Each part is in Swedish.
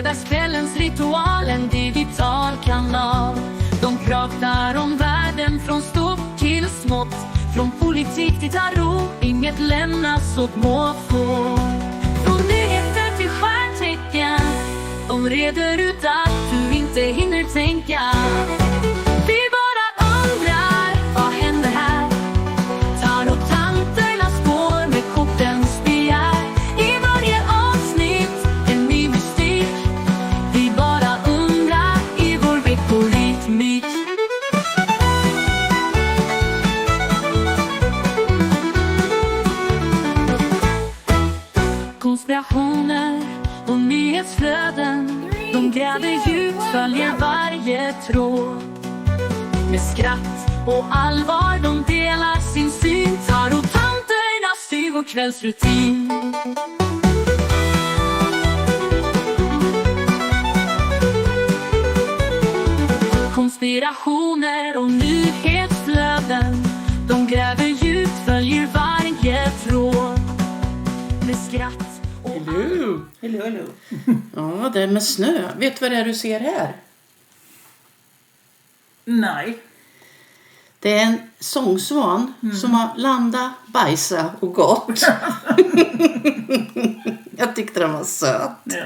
Fredagskvällens ritual, en digital kanal. De pratar om världen från stort till smått. Från politik till tarot, inget lämnas åt måfå. Från nyheter till stjärntecken, de reder ut att du inte hinner tänka. Vi bara undrar, vad händer här? Tarottanterna spår med kortens begär. I varje avsnitt en ny mystik. Vi bara undrar i vår veckorytmik. Konspirationer och nyhetsflöden, de gräver djupt, följer varje tråd. Med skratt och allvar de delar sin syn. Tarottanterna styr vår kvällsrutin. Konspirationer och nyhetsflöden, de gräver djupt, följer varje tråd. Med skratt. Hello. Hello. Ja, det är med snö. Vet du vad det är du ser här? Nej. Det är en sångsvan som har landat, bajsat och gått. Jag tyckte den var söt. Ja.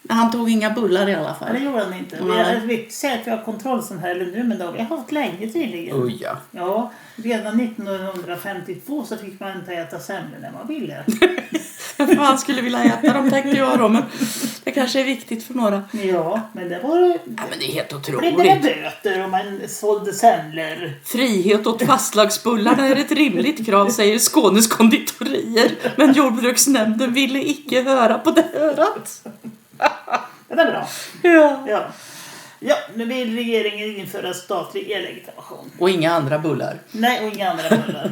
Han tog inga bullar i alla fall. Det gjorde han inte. Vi säger att vi har kontroll som här nu, men det har vi haft länge tydligen. Ja. Ja, redan 1952 så fick man inte äta semlor när man ville. Han skulle vilja äta dem, tänkte jag då, men det kanske är viktigt för några. Ja, men det var... Ja, men det är helt otroligt. Blev det böter om man sålde semlor? Frihet åt fastlagsbullarna är ett rimligt krav, säger Skånes konditorier. Men jordbruksnämnden ville icke höra på det örat. Det är bra. Ja. Ja, nu vill regeringen införa statlig e-legitimation. Och inga andra bullar. Nej, och inga andra bullar.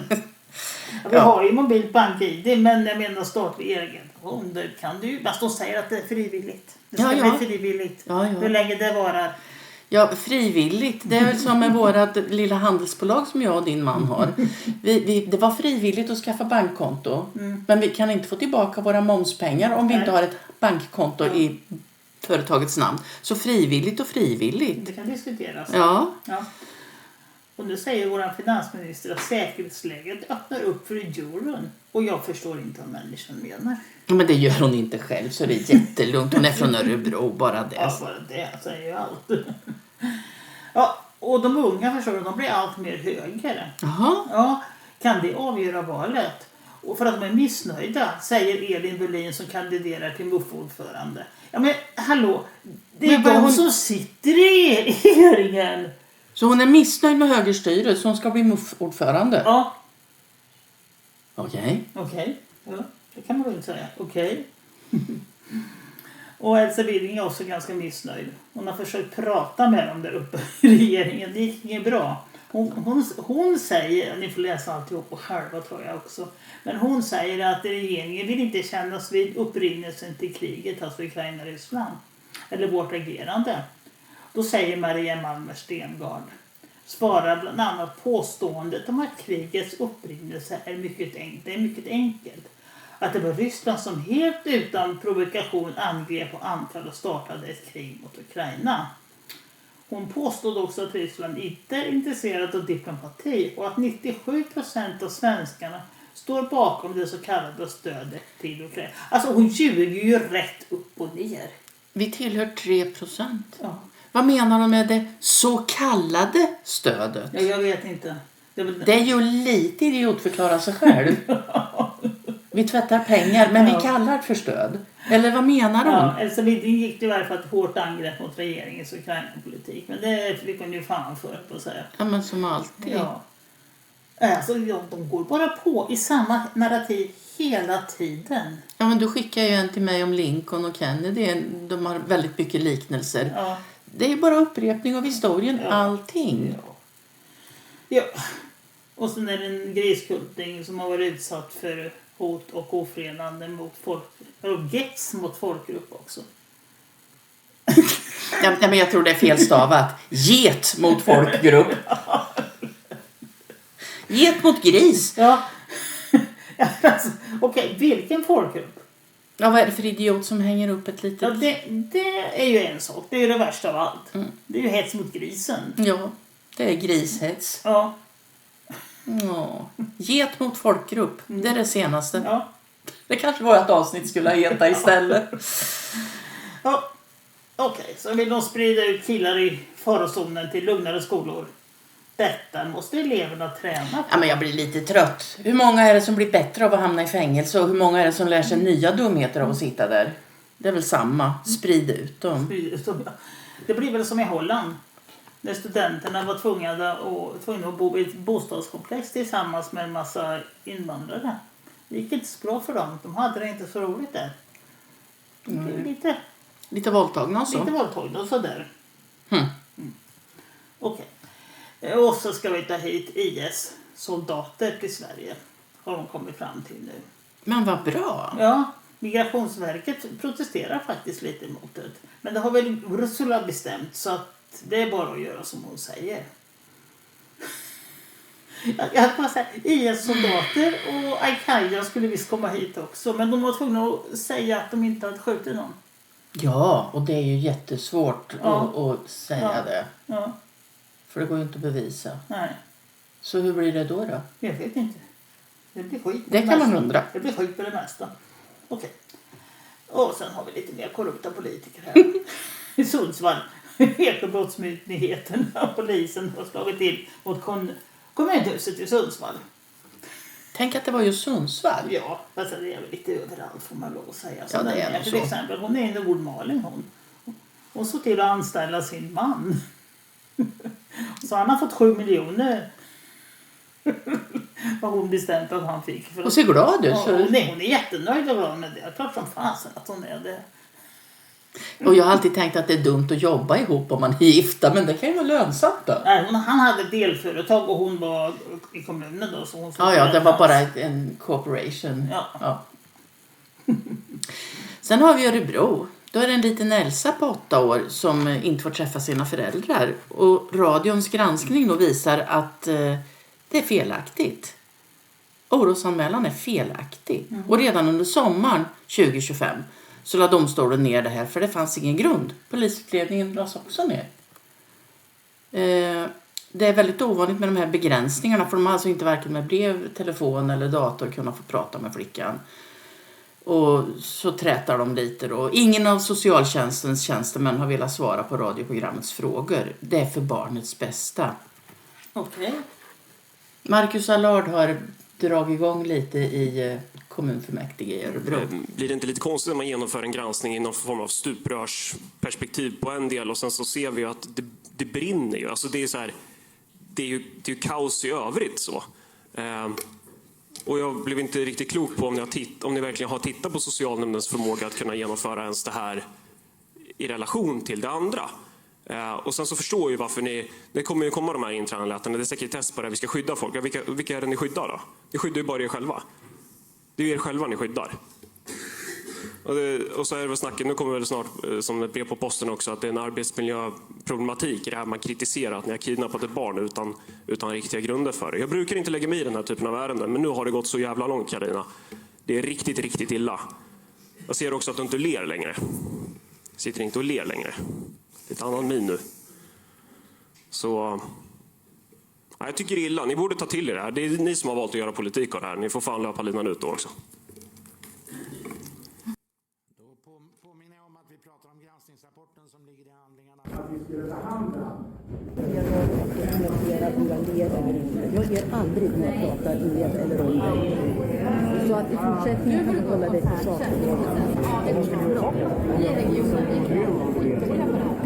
Ja, vi har ju mobilt bank-ID, men jag menar statlig e-legitimation. Det kan du ju, fast de säger att det är frivilligt. Det ska bli frivilligt. Ja. Hur länge det varar. Ja, frivilligt. Det är väl som med vårat lilla handelsbolag som jag och din man har. Det var frivilligt att skaffa bankkonto. Men vi kan inte få tillbaka våra momspengar om vi inte har ett bankkonto i företagets namn. Så frivilligt och frivilligt. Det kan diskuteras. Ja. Och nu säger vår finansminister att säkerhetsläget öppnar upp för euron. Och jag förstår inte vad människan menar. Men det gör hon inte själv, så det är jättelugnt. Hon är från Örebro, bara det. Ja, bara det säger ju allt. Ja, och de unga förstår, de blir allt mer högre. Jaha. Ja, kan det avgöra valet? Och för att de är missnöjda, säger Elin Berlin som kandiderar till MUF-ordförande. Ja, men hallå, det är de som sitter i regeringen. Så hon är missnöjd med högerstyret, så hon ska bli MUF-ordförande? Ja. Okej. Ja, det kan man väl säga. Okej. Och Elsa Billing är också ganska missnöjd. Hon har försökt prata med dem där uppe i regeringen. Det gick inget bra. Hon säger, ni får läsa alltihop och själva tror jag också. Men hon säger att regeringen vill inte kännas vid upprinnelsen till kriget, alltså Ukraina-Ryssland. Eller vårt agerande. Då säger Maria Malmer Stengard. Svarar bland annat påståendet om att krigets upprinnelse är mycket enkelt. Att det var Ryssland som helt utan provokation angrep och anfall och startade ett krig mot Ukraina. Hon påstod också att Ryssland inte är intresserad av diplomati och att 97% av svenskarna står bakom det så kallade stödet till Ukraina. Alltså hon ljuger ju rätt upp och ner. Vi tillhör 3%. Ja. Vad menar de med det så kallade stödet? Ja, jag vet inte. Det är ju lite idiotförklara sig själv. Vi tvättar pengar, men vi kallar det för stöd. Eller vad menar de? Ja, Elsa Billing gick i varje fall ett hårt angrepp mot regeringens Ukraina-politik. Men det fick hon ju fan för att säga. Ja, men som alltid. Ja. Alltså, de går bara på i samma narrativ hela tiden. Ja, men du skickar ju en till mig om Lincoln och Kennedy. De har väldigt mycket liknelser. Ja. Det är bara upprepning av historien, allting. Ja. Och sen är det en griskulting som har varit utsatt för hot och ofredande mot folk. Och gets mot folkgrupp också. Ja, men jag tror det är felstavat. Get mot folkgrupp. Get mot gris. Ja. Alltså, okej, vilken folkgrupp? Ja, vad är det för idiot som hänger upp ett litet... Ja, det är ju en sak. Det är ju det värsta av allt. Det är ju hets mot grisen. Ja, det är grishets. Ja. Ja. Get mot folkgrupp. Det är det senaste. Ja. Det kanske vårt avsnitt skulle heta istället. Ja. Okej, så vill de sprida ut killar i farozonen till lugnare skolor. Detta måste eleverna träna på. Ja, men jag blir lite trött. Hur många är det som blir bättre av att hamna i fängelse? Och hur många är det som lär sig nya dumheter av att sitta där? Det är väl samma. Sprid ut dem. Det blir väl som i Holland. När studenterna var tvungna att bo i ett bostadskomplex tillsammans med en massa invandrare. Det gick inte så bra för dem. De hade det inte så roligt där. Lite våldtagna och så. Lite våldtagna och sådär. Okej. Och så ska vi ta hit IS-soldater till Sverige. Har de kommit fram till nu. Men vad bra. Ja, Migrationsverket protesterar faktiskt lite emot det. Men det har väl Ursula bestämt så att det är bara att göra som hon säger. Jag kan säga, IS-soldater och Al-Qaida skulle visst komma hit också. Men de var tvungna att säga att de inte hade skjutit någon. Ja, och det är ju jättesvårt att säga det. Ja. För det går ju inte att bevisa. Nej. Så hur blir det då? Jag vet inte. Det blir skit. Det kan man undra. Det blir skit på det mesta. Okej. Och sen har vi lite mer korrupta politiker här. I Sundsvall. Ekobrottsmyndigheten och polisen har slagit till mot kommunhuset i Sundsvall. Tänk att det var ju Sundsvall. Ja, alltså det är väl lite överallt får man lov att säga. Så ja, det är till så. Exempel, hon är en Nordmaling hon såg till att anställa sin man. Så han har fått 7 miljoner. Vad hon bestämt att han fick. Och ser glad ut. Hon är jättenöjd och glad med det. Jag tror som fasen att hon är det. Och jag har alltid tänkt att det är dumt att jobba ihop om man är gifta. Men det kan ju vara lönsamt då. Nej, han hade ett delföretag och hon var i kommunen då. Så hon ja, det var bara en corporation. Ja. Sen har vi Örebro. Då är det en liten Elsa på 8 år som inte får träffa sina föräldrar. Och radions granskning då visar att det är felaktigt. Orosanmälan är felaktig. Och redan under sommaren 2025 så la domstolen ner det här för det fanns ingen grund. Polisutredningen lades också ner. Det är väldigt ovanligt med de här begränsningarna för de har alltså inte varken med brev, telefon eller dator kunnat få prata med flickan. Och så trätar de lite då. Ingen av socialtjänstens tjänstemän har velat svara på radioprogrammets frågor. Det är för barnets bästa. Okej. Marcus Allard har dragit igång lite i kommunfullmäktige i Örebro. Blir det inte lite konstigt när man genomför en granskning i någon form av stuprörsperspektiv på en del och sen så ser vi att det brinner ju. Alltså det är så här, det är ju kaos i övrigt så. Och jag blev inte riktigt klok på om ni verkligen har tittat på socialnämndens förmåga att kunna genomföra ens det här i relation till det andra. Och sen så förstår jag ju varför det kommer ju komma de här intranlätarna. Det är sekretess på det, vi ska skydda folk. Ja, vilka är det ni skyddar då? Ni skyddar ju bara er själva. Det är ju er själva ni skyddar. Och så är det väl snacket, nu kommer det väl snart som ett brev på posten också, att det är en arbetsmiljöproblematik i det här man kritiserar att ni har kidnappat ett barn utan riktiga grunder för det. Jag brukar inte lägga mig i den här typen av ärenden, men nu har det gått så jävla långt, Carina. Det är riktigt, riktigt illa. Jag ser också att du inte ler längre. Sitter inte och ler längre. Det är ett annan min nu. Så jag tycker det är illa. Ni borde ta till er det här. Det är ni som har valt att göra politik av det här. Ni får fan löpa linan ut då också. Då påminner jag om att vi pratar om granskningsrapporten som ligger i handlingarna. Att vi skulle behandla. Jag ger aldrig när jag pratar med eller om dig. Så att i fortsättningen kan vi hålla dig till sakfrågan.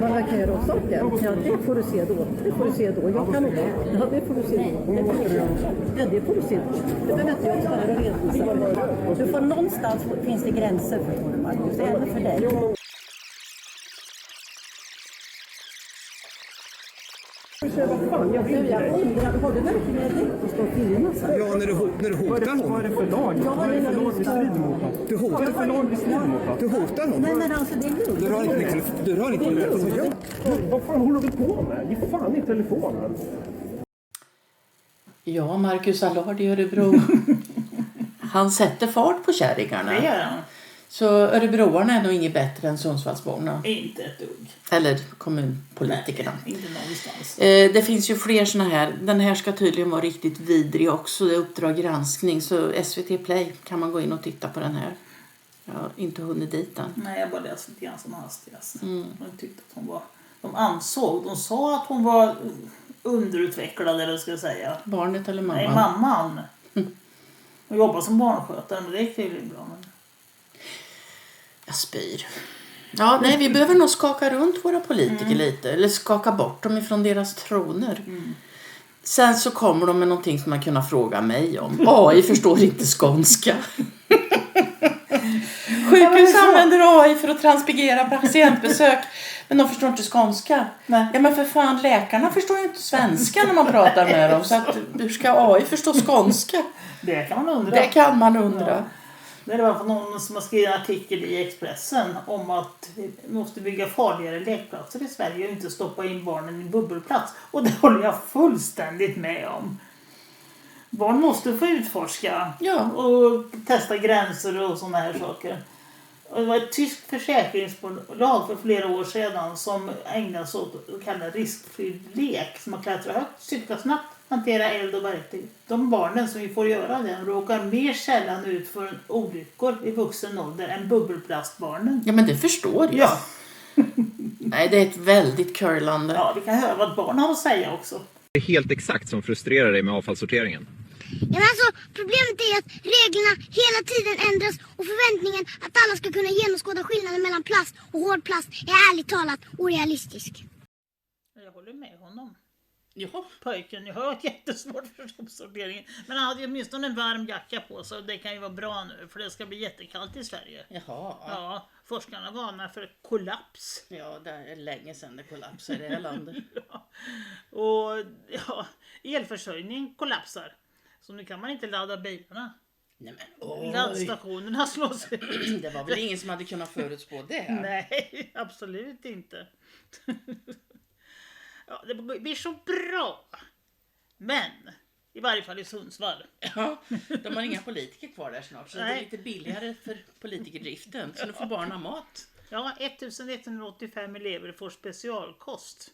Vad kan jag göra åt saken? Ja, det får du se då. Det får du se då. Jag kan inte. Ja, det får du se då. Ja, det får du se då. Det behöver inte jag stanna och redovisa. Du får någonstans finns det gränser för Marcus. Även för dig. Jag undrar, har du verkligen rätt att stå och filma så? Ja, när du hotar honom. Vad är det för lag? Vad är det för lag vi strider mot? Du hotar. Du hotar honom. Nej, men alltså det är lugnt. Du rör inte telefon. Vad fan håller du på med? Ge fan i telefonen. Ja, Marcus Allard i Örebro. Han sätter fart på kärringarna. Det gör han. Så örebroarna är nog inget bättre än Sundsvallsborna. Inte ett dugg. Eller kommunpolitikerna. Nej, inte någonstans. Det finns ju fler såna här. Den här ska tydligen vara riktigt vidrig också. Det är Uppdrag granskning. Så SVT Play kan man gå in och titta på den här. Jag har inte hunnit dit än. Nej, jag bara läste lite grann som hastigast. De tyckte att hon var... De sa att hon var underutvecklad, eller ska jag säga. Barnet eller mamman? Nej, mamman. Hon jobbar som barnskötare, men det är tydligen bra. Men... Jag spyr. Ja, nej, vi behöver nog skaka runt våra politiker lite. Eller skaka bort dem ifrån deras troner. Sen så kommer de med någonting som man kunna fråga mig om. AI förstår inte skånska. Sjukhus använder AI för att transpigera patientbesök. Men de förstår inte skånska. Nej. Ja, men för fan, läkarna förstår ju inte svenska när man pratar med dem. Så att, hur ska AI förstå skånska? Det kan man undra. Det kan man undra. Ja. Det var någon som har skrivit en artikel i Expressen om att vi måste bygga farligare lekplatser i Sverige och inte stoppa in barnen i bubbelplats. Och det håller jag fullständigt med om. Barn måste få utforska och testa gränser och sådana här saker. Och det var ett tyskt försäkringsbolag för flera år sedan som ägnade sig åt att kalla riskfri lek. Som att klättra högt, cykla snabbt, hantera eld och verktyg. De barnen som vi får göra det råkar mer sällan ut för olyckor i vuxen ålder än bubbelplastbarnen. Ja, men det förstår jag. Ja. Nej, det är ett väldigt curlande. Ja, vi kan höra vad barn har att säga också. Det är helt exakt som frustrerar dig med avfallssorteringen. Ja, men alltså, problemet är att reglerna hela tiden ändras och förväntningen att alla ska kunna genomskåda skillnaden mellan plast och hård plast är ärligt talat orealistisk. Jag håller med honom. Ja. Pojken, jag har ett jättesvårt för sorteringen. Men han hade ju åtminstone en varm jacka på så det kan ju vara bra nu för det ska bli jättekallt i Sverige. Jaha. Ja, forskarna varnar för kollaps. Ja, det är länge sedan det kollapsade i det här landet. Ja. Och ja, elförsörjning kollapsar. Så nu kan man inte ladda bilarna. Nej, men, Laddstationerna slås ut. Det var väl ingen som hade kunnat förutspå det? Nej, absolut inte. Ja, det blir så bra. Men, i varje fall i Sundsvall. Ja, de har inga politiker kvar där snart. Så det är lite billigare för politikerdriften. Så nu får barnen mat. Ja, 1185 elever får specialkost.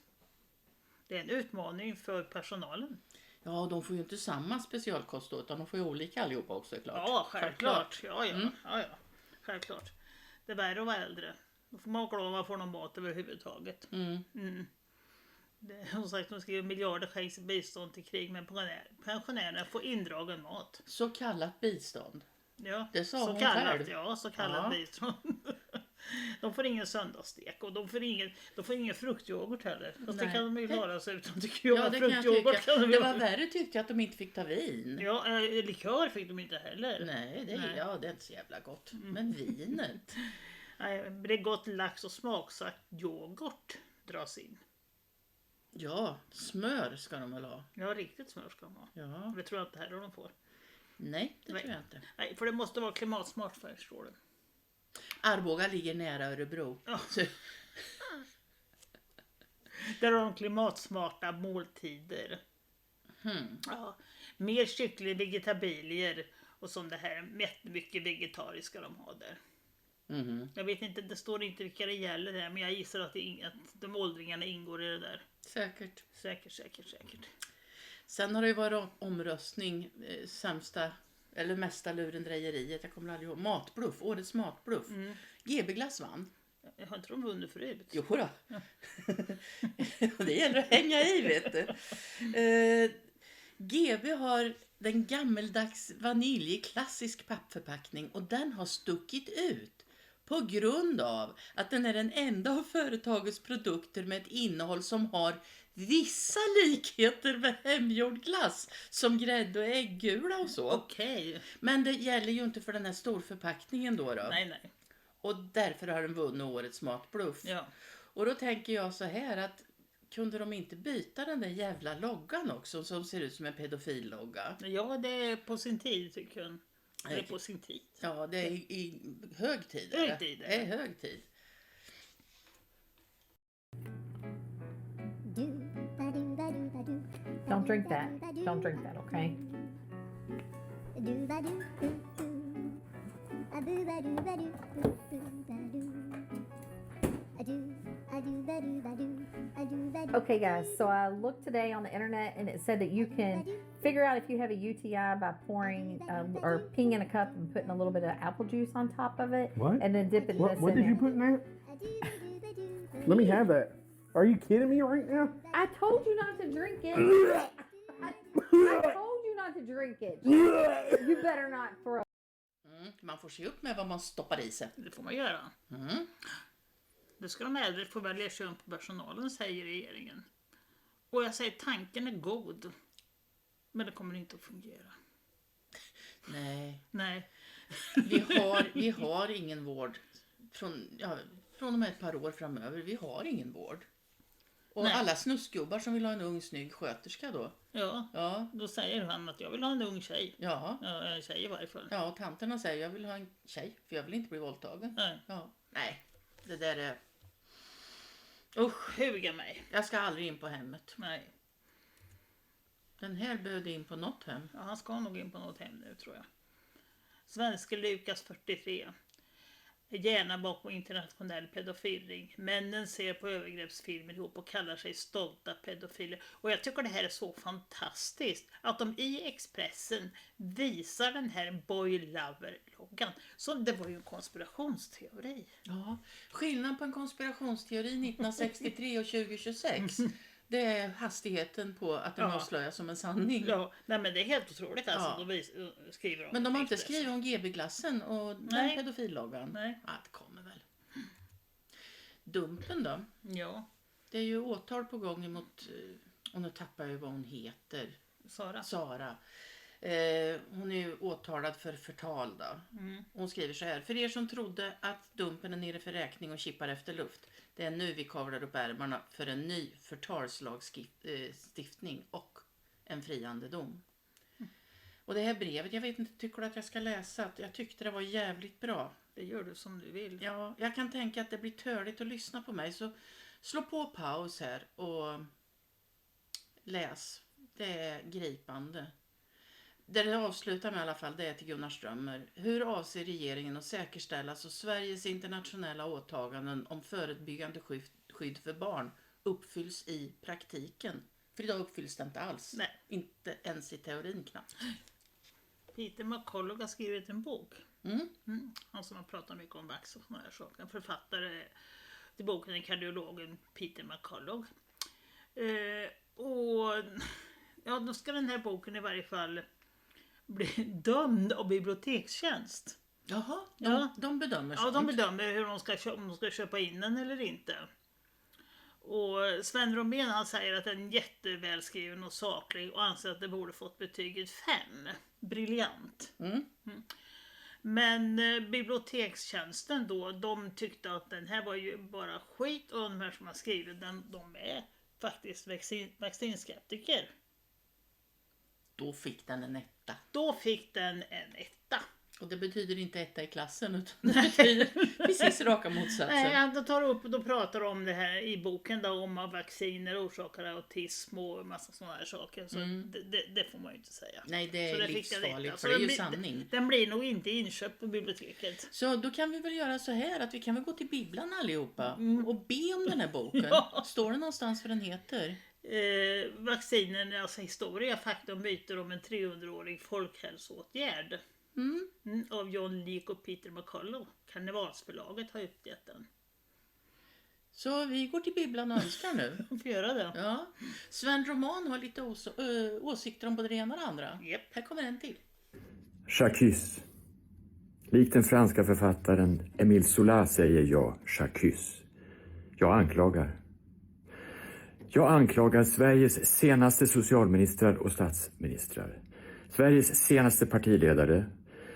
Det är en utmaning för personalen. Ja, de får ju inte samma specialkost då, utan de får ju olika allihopa också, klart. Ja, självklart. Ja. Självklart. Det är värre att vara äldre. Då får man vara glad om man får någon mat överhuvudtaget. Som sagt, de skriver miljarder skänks i bistånd till krig, men pensionärerna får indragen mat. Så kallat bistånd. Ja, det sa så hon kallat, själv. Ja, så kallat bistånd. De får ingen söndagsstek och de får ingen fruktyoghurt heller. Fast det kan de ju klara sig utan, tycker jag. Ja, det fruktyoghurt kan jag tycka. Det var värre tyckte jag att de inte fick ta vin. Ja, likör fick de inte heller. Nej, det är inte så jävla gott. Men vinet. Nej, Bregott, lax och smaksatt yoghurt dras in. Ja, smör ska de väl ha. Ja, riktigt smör ska de ha. Ja. Det tror jag inte heller de får. Nej, det tror jag inte. Nej, för det måste vara klimatsmart, förstår du. Arboga ligger nära Örebro. Ja. Där har de klimatsmarta måltider. Ja, mer kyckling, vegetabilier och sånt det här. Mycket vegetariska de har där. Jag vet inte, det står inte vilka det gäller där, men jag gissar att de åldringarna ingår i det där. Säkert. Säkert. Sen har det ju varit omröstning, sämsta eller mesta lurendrejeriet, jag kommer aldrig ihåg, matbluff, årets matbluff. GB-glass vann. Jag har inte de vunnit förut. Jo då. Ja. Det gäller att hänga i, vet du. GB har den gammeldags vanilj i klassisk pappförpackning och den har stuckit ut på grund av att den är den enda av företagets produkter med ett innehåll som har vissa likheter med hemgjord glass, som grädde och äggula och så. Okej. Men det gäller ju inte för den här storförpackningen då. Nej. Och därför har den vunnit årets matbluff. Ja. Och då tänker jag så här att kunde de inte byta den där jävla loggan också som ser ut som en pedofillogga? Ja, det är på sin tid tycker jag. Det är på sin tid. Ja, det är i hög tid. Hög tid. Det är hög tid. Don't drink that, okay? Okay guys, so I looked today on the internet and it said that you can figure out if you have a UTI by pouring or peeing in a cup and putting a little bit of apple juice on top of it. What? And then dipping this What in did it. you put in that? Let me have that. Are you kidding me right now? I told you not to drink it. I told you not to drink it. You better not throw. Man får se upp med vad man stoppar i sig. Det får man göra. Det ska de äldre få välja kön på personalen, säger regeringen. Och jag säger tanken är god. Men det kommer inte att fungera. Nej. Vi har ingen vård från och med ett par år framöver. Vi har ingen vård. Och alla snuskgubbar som vill ha en ung snygg sköterska då. Ja, då säger han att jag vill ha en ung tjej. Ja. En tjej i varje fall. Ja, och tanterna säger jag vill ha en tjej för jag vill inte bli våldtagen. Nej. Ja. Nej, det där är... Usch, huga mig. Jag ska aldrig in på hemmet. Nej. Den här behövde in på något hem. Ja, han ska nog in på något hem nu tror jag. Svenske Lukas 43. Gärna bakom internationell pedofilring. Männen ser på övergreppsfilmer ihop och kallar sig stolta pedofiler. Och jag tycker det här är så fantastiskt. Att de i Expressen visar den här Boy Lover-loggan. Så det var ju en konspirationsteori. Ja, skillnad på en konspirationsteori 1963 och 2026. Det är hastigheten på att den avslöjas som en sanning. Ja, nej men det är helt otroligt alltså. De skriver om. Men de har inte skrivit om GB-glassen och den pedofilloggan. Nej. Ja, det kommer väl. Dumpen då? Ja. Det är ju åtal på gång emot, och nu tappar jag ju vad hon heter. Sara. Hon är ju åtalad för förtal då. Hon skriver så här. För er som trodde att Dumpen är nere för räkning och kippar efter luft. Det är nu vi kavlar upp ärmarna för en ny förtalslagstiftning och en friande dom. Och det här brevet, jag vet inte, tycker du att jag ska läsa? Jag tyckte det var jävligt bra. Det gör du som du vill. Ja, jag kan tänka att det blir törligt att lyssna på mig. Så slå på paus här och läs. Det är gripande. Det avslutar med i alla fall, det är till Gunnar Strömmer. Hur avser regeringen att säkerställa så Sveriges internationella åtaganden om förebyggande skydd för barn uppfylls i praktiken? För idag uppfylls det inte alls. Nej. Inte ens i teorin knappt. Peter McCullough har skrivit en bok. Han som har pratat mycket om vax och såna här saker. En författare till boken är kardiologen Peter McCullough. Och ja, då ska den här boken i varje fall bli dömd av bibliotekstjänst. Jaha, de bedömer sånt. Ja, de bedömer hur de ska köpa in den eller inte. Och Sven Romén han säger att den är jättevälskriven och saklig och anser att det borde fått betyget 5. Briljant. Men bibliotekstjänsten då, de tyckte att den här var ju bara skit och de här som har skrivit den, de är faktiskt vaccinskeptiker. Då fick den en 1. Då fick den en 1. Och det betyder inte 1 i klassen utan det betyder precis raka motsatsen. Nej, då pratar om det här i boken då, om att vacciner orsakar autism och en massa sådana här saker. Så det får man ju inte säga. Nej, det är livsfarligt för så det är ju sanning. Den blir nog inte inköpt på biblioteket. Så då kan vi väl göra så här att vi kan väl gå till bibblan allihopa och be om den här boken. Står det någonstans vad den heter? Vaccinen, alltså historia, fakta och myter om en 300-årig folkhälsoåtgärd. Av John Leake och Peter McCullough. Karnevalsförlaget har utgett den. Så vi går till bibblan och önskar nu. Vi får göra det. Ja. Sven Roman har lite åsikter om både det ena och det andra. Yep. Här kommer en till. J'accuse. Likt den franska författaren Émile Zola säger jag j'accuse. Jag anklagar. Jag anklagar Sveriges senaste socialministrar och statsministrar. Sveriges senaste partiledare.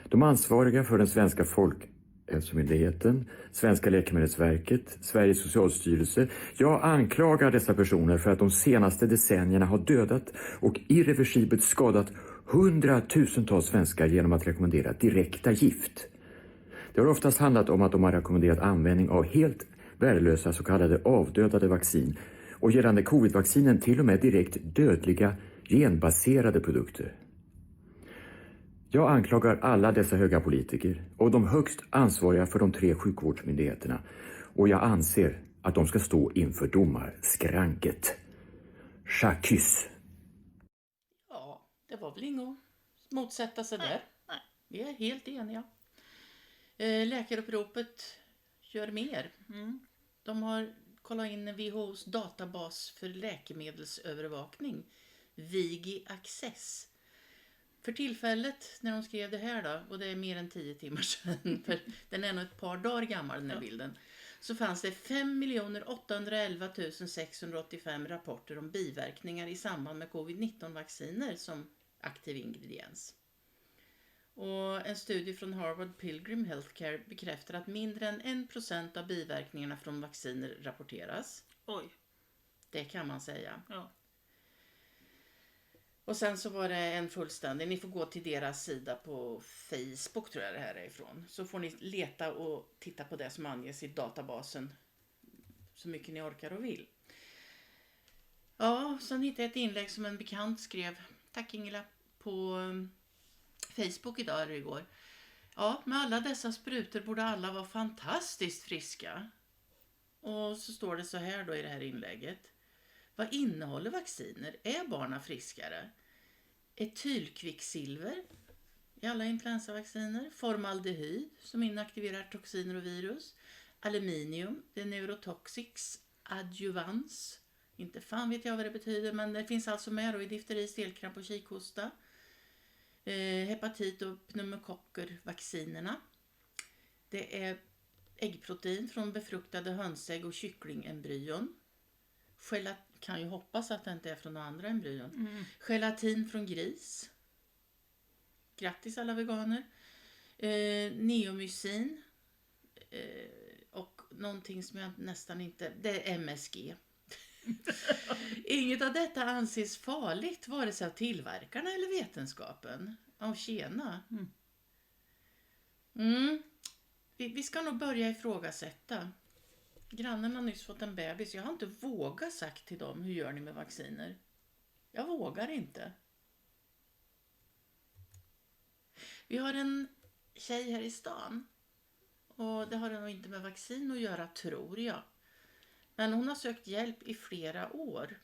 De ansvariga för den svenska folkhälsomyndigheten, Svenska läkemedelsverket, Sveriges socialstyrelse. Jag anklagar dessa personer för att de senaste decennierna har dödat och irreversibelt skadat 100,000-tals svenskar genom att rekommendera direkta gift. Det har oftast handlat om att de har rekommenderat användning av helt värdelösa så kallade avdödade vaccin och gällande covid-vaccinen till och med direkt dödliga genbaserade produkter. Jag anklagar alla dessa höga politiker och de högst ansvariga för de 3 sjukvårdsmyndigheterna och jag anser att de ska stå inför domarskranket. J'accuse. Ja, det var väl inget att motsätta sig där. Nej. Vi är helt eniga. Läkaruppropet gör mer. De har kollat in WHO:s databas för läkemedelsövervakning, Vigi Access. För tillfället när de skrev det här då, och det är mer än 10 timmar sedan, för den är nog ett par dagar gammal den här bilden, så fanns det 5 811 685 rapporter om biverkningar i samband med covid-19-vacciner som aktiv ingrediens. Och en studie från Harvard Pilgrim Healthcare bekräftar att mindre än 1% av biverkningarna från vacciner rapporteras. Oj. Det kan man säga. Ja. Och sen så var det en fullständig, ni får gå till deras sida på Facebook tror jag det här är ifrån. Så får ni leta och titta på det som anges i databasen så mycket ni orkar och vill. Ja, sen hittade jag ett inlägg som en bekant skrev, tack Ingela, på Facebook idag eller igår. Ja, med alla dessa sprutor borde alla vara fantastiskt friska. Och så står det så här då i det här inlägget. Vad innehåller vacciner? Är barnen friskare? Etylkvicksilver i alla influensavacciner. Formaldehyd som inaktiverar toxiner och virus. Aluminium, det är neurotoxics adjuvans. Inte fan vet jag vad det betyder, men det finns alltså med då i difteri, stelkramp och kikhosta. Hepatit och pneumokocker vaccinerna. Det är äggprotein från befruktade hönsägg och kycklingembryon. Kan ju hoppas att det inte är från några andra embryon. Gelatin från gris. Grattis alla veganer. Neomycin. Och någonting som jag nästan inte... Det är MSG. Inget av detta anses farligt vare sig av tillverkarna eller vetenskapen. Av tjena. Vi ska nog börja ifrågasätta. Grannen har nyss fått en bebis. Jag har inte vågat sagt till dem, hur gör ni med vacciner? Jag vågar inte. Vi har en tjej här i stan. Och det har nog inte med vaccin att göra, tror jag. Men hon har sökt hjälp i flera år.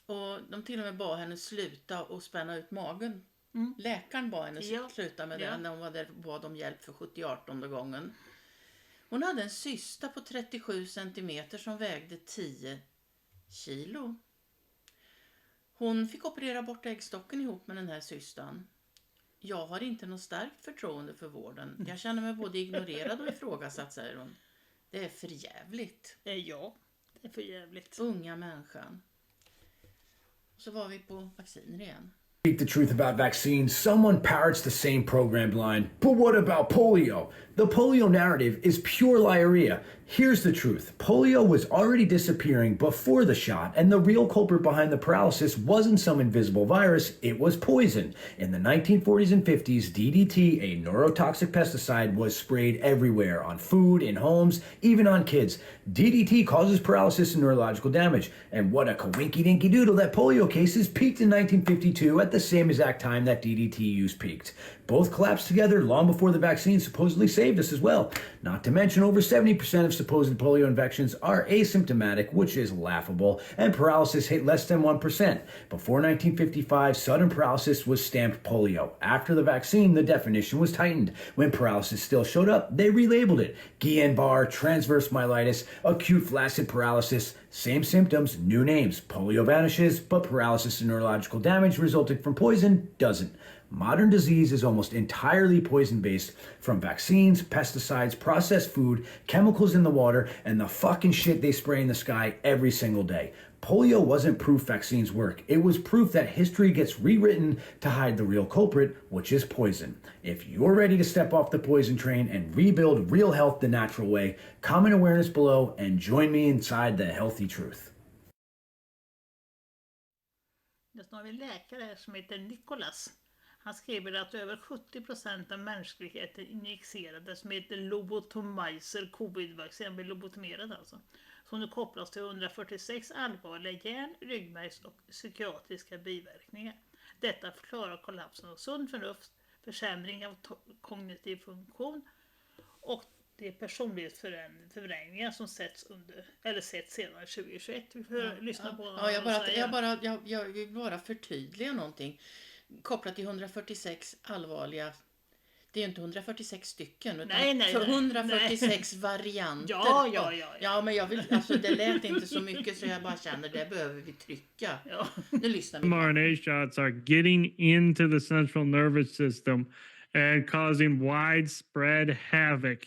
Och de till och med bad henne sluta och spänna ut magen. Läkaren bad henne sluta med det när hon var där och bad om hjälp för 78:e gången. Hon hade en cysta på 37 centimeter som vägde 10 kilo. Hon fick operera bort äggstocken ihop med den här cystan. Jag har inte något starkt förtroende för vården. Jag känner mig både ignorerad och ifrågasatt, säger hon. Det är för jävligt. Ja, det är för jävligt. Unga människan. Så var vi på vacciner igen. Speak the truth about vaccines, someone parrots the same programmed line. But what about polio? The polio narrative is pure liarrhea. Here's the truth. Polio was already disappearing before the shot, and the real culprit behind the paralysis wasn't some invisible virus, it was poison. In the 1940s and 50s, DDT, a neurotoxic pesticide, was sprayed everywhere, on food, in homes, even on kids. DDT causes paralysis and neurological damage. And what a coinky-dinky doodle that polio cases peaked in 1952 at the same exact time that DDT use peaked. Both collapsed together long before the vaccine supposedly saved us as well. Not to mention over 70% of supposed polio infections are asymptomatic, which is laughable, and paralysis hit less than 1%. Before 1955, sudden paralysis was stamped polio. After the vaccine, the definition was tightened. When paralysis still showed up, they relabeled it. Guillain-Barre, transverse myelitis, acute flaccid paralysis, same symptoms, new names. Polio vanishes, but paralysis and neurological damage resulting from poison doesn't. Modern disease is almost entirely poison-based, from vaccines, pesticides, processed food, chemicals in the water, and the fucking shit they spray in the sky every single day. Polio wasn't proof vaccines work. It was proof that history gets rewritten to hide the real culprit, which is poison. If you're ready to step off the poison train and rebuild real health the natural way, comment awareness below and join me inside the healthy truth. Det har vi en läkare här som heter Nicholas. Han skriver att över 70% av mänskligheten injicerades med lobotomizer covid-vaccin, blir lobotomerad alltså, som nu kopplas till 146 allvarliga hjärn-, ryggmärgs- och psykiatriska biverkningar. Detta förklarar kollapsen av sund förnuft, försämring av kognitiv funktion och de personlighetsförvrängningar som setts sedan 2021. Vi får lyssna på jag vill bara förtydliga någonting kopplat till 146 allvarliga. Det är ju inte 146 stycken utan nej, 146 varianter. Ja, men jag vill, alltså det lät inte så mycket så jag bara känner det behöver vi trycka. Nu lyssnar vi. mRNA shots are getting into the central nervous system and causing widespread havoc.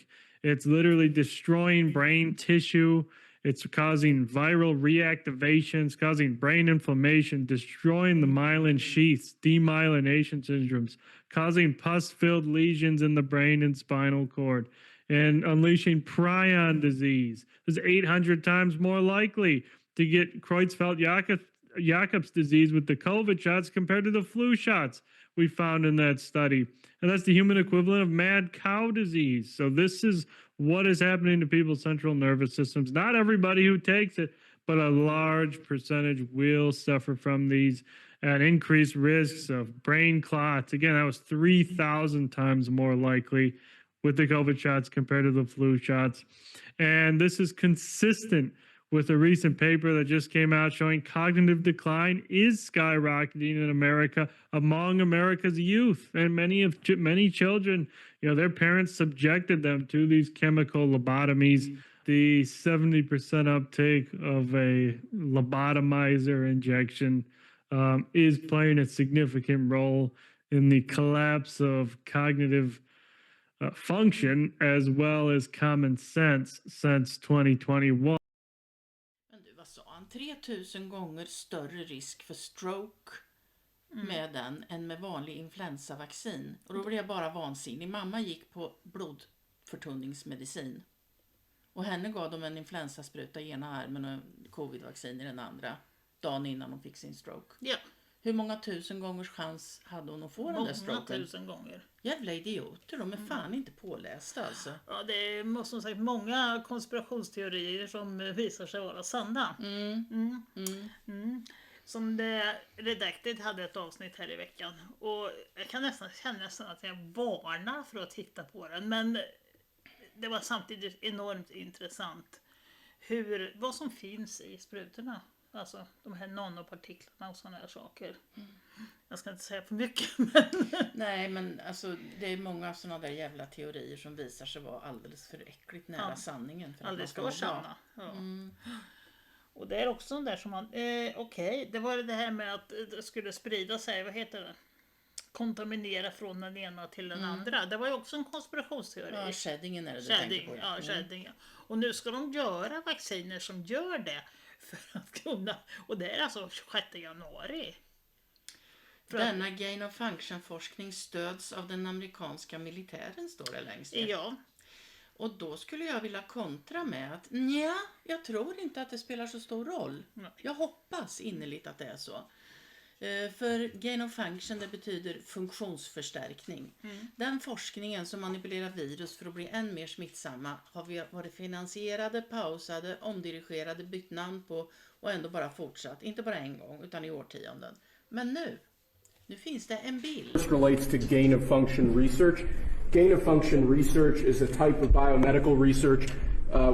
It's literally destroying brain tissue. It's causing viral reactivations, causing brain inflammation, destroying the myelin sheaths, demyelination syndromes, causing pus-filled lesions in the brain and spinal cord, and unleashing prion disease. It's 800 times more likely to get Creutzfeldt-Jakob's disease with the COVID shots compared to the flu shots we found in that study. And that's the human equivalent of mad cow disease. So this is what is happening to people's central nervous systems. Not everybody who takes it, but a large percentage will suffer from these and increased risks of brain clots. Again, that was 3,000 times more likely with the COVID shots compared to the flu shots. And this is consistent with a recent paper that just came out showing cognitive decline is skyrocketing in America among America's youth. And many children, their parents subjected them to these chemical lobotomies. The 70% uptake of a lobotomizer injection is playing a significant role in the collapse of cognitive function as well as common sense since 2021. 3000 gånger större risk för stroke med den än med vanlig influensavaccin. Och då blev jag bara vansinnig. Mamma gick på blodförtunningsmedicin. Och henne gav de en influensaspruta i ena armen och covidvaccin i den andra. Dagen innan hon fick sin stroke. Ja. Hur många tusen gångers chans hade hon att få den där stroken? Många tusen gånger. Jävla idioter, de är fan inte pålästa alltså. Ja, det är som sagt många konspirationsteorier som visar sig vara sanna. Som det Redacted hade ett avsnitt här i veckan. Och jag kan känna nästan att jag varnar för att titta på den. Men det var samtidigt enormt intressant vad som finns i sprutorna. Alltså de här nanopartiklarna och sådana här saker. Jag ska inte säga för mycket. Men nej, men alltså det är många sådana där jävla teorier som visar sig vara alldeles för äckligt nära sanningen. För alldeles för sanna. Ja. Och det är också där som man, det var det här med att det skulle sprida sig, vad heter det? Kontaminera från den ena till den andra. Det var ju också en konspirationsteori. Ja, sheddingen är det du tänker på. Ja, shedding. Och nu ska de göra vacciner som gör det. För att kunna, och det är alltså 26 januari. Denna gain of function forskning stöds av den amerikanska militären, står det längst ner. Ja. Och då skulle jag vilja kontra med att jag tror inte att det spelar så stor roll. Nej. Jag hoppas innerligt att det är så. För gain of function, det betyder funktionsförstärkning. Den forskningen som manipulerar virus för att bli än mer smittsamma har varit finansierade, pausade, omdirigerade, bytt namn på och ändå bara fortsatt. Inte bara en gång utan i årtionden. Men nu finns det en bild. This relates to gain of function research. Gain of function research is a type of biomedical research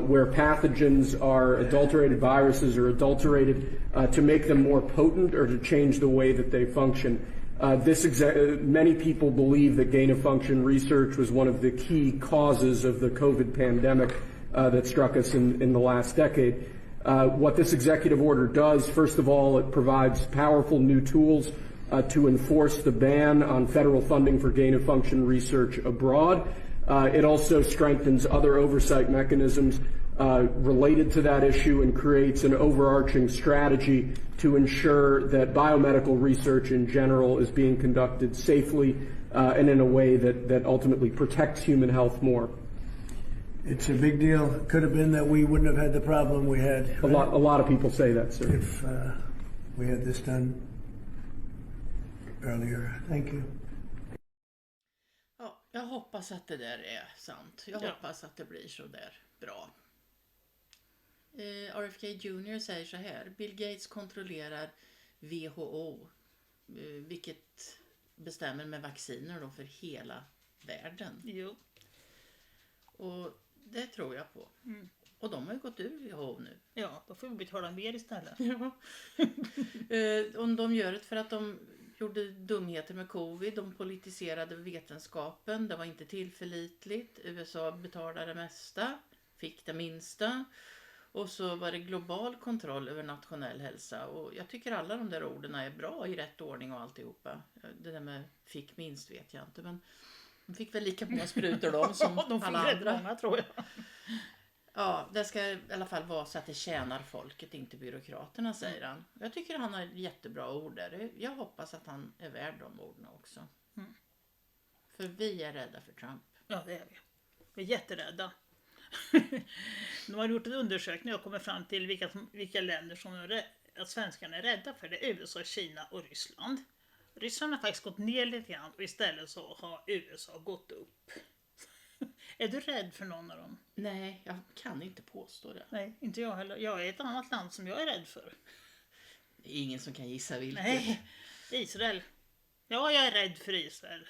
where pathogens are adulterated, viruses are adulterated to make them more potent or to change the way that they function. Many people believe that gain of function research was one of the key causes of the COVID pandemic that struck us in the last decade. What this executive order does, first of all, it provides powerful new tools to enforce the ban on federal funding for gain of function research abroad. It also strengthens other oversight mechanisms related to that issue and creates an overarching strategy to ensure that biomedical research in general is being conducted safely and in a way that ultimately protects human health more. It's a big deal. It could have been that we wouldn't have had the problem we had. A lot of people say that, sir. If we had this done earlier. Thank you. Ja, jag hoppas att det där är sant. Jag hoppas att det blir så där bra. RFK Jr. säger så här. Bill Gates kontrollerar WHO. vilket bestämmer med vacciner då för hela världen. Jo. Och det tror jag på. Och de har ju gått ur WHO nu. Ja, då får vi betala mer istället. Ja. Om de gör det för att de gjorde dumheter med covid. De politiserade vetenskapen. Det var inte tillförlitligt. USA betalade det mesta. Fick det minsta. Och så var det global kontroll över nationell hälsa. Och jag tycker alla de där orden är bra i rätt ordning och alltihopa. Det där med fick minst vet jag inte. Men de fick väl lika många sprutor de som de fick alla rätt andra. många tror jag. Ja, det ska i alla fall vara så att det tjänar folket, inte byråkraterna, säger han. Jag tycker han har jättebra ord där. Jag hoppas att han är värd de orden också. För vi är rädda för Trump. Ja, det är vi. Vi är jätterädda. De har gjort en undersökning och kommit fram till vilka länder som att svenskarna är rädda för. Det är USA, Kina och Ryssland. Ryssland har faktiskt gått ner lite grann och istället så har USA gått upp. Är du rädd för någon av dem? Nej, jag kan inte påstå det. Nej, inte jag heller. Jag är ett annat land som jag är rädd för. Det är ingen som kan gissa vilket. Nej, Israel. Ja, jag är rädd för Israel.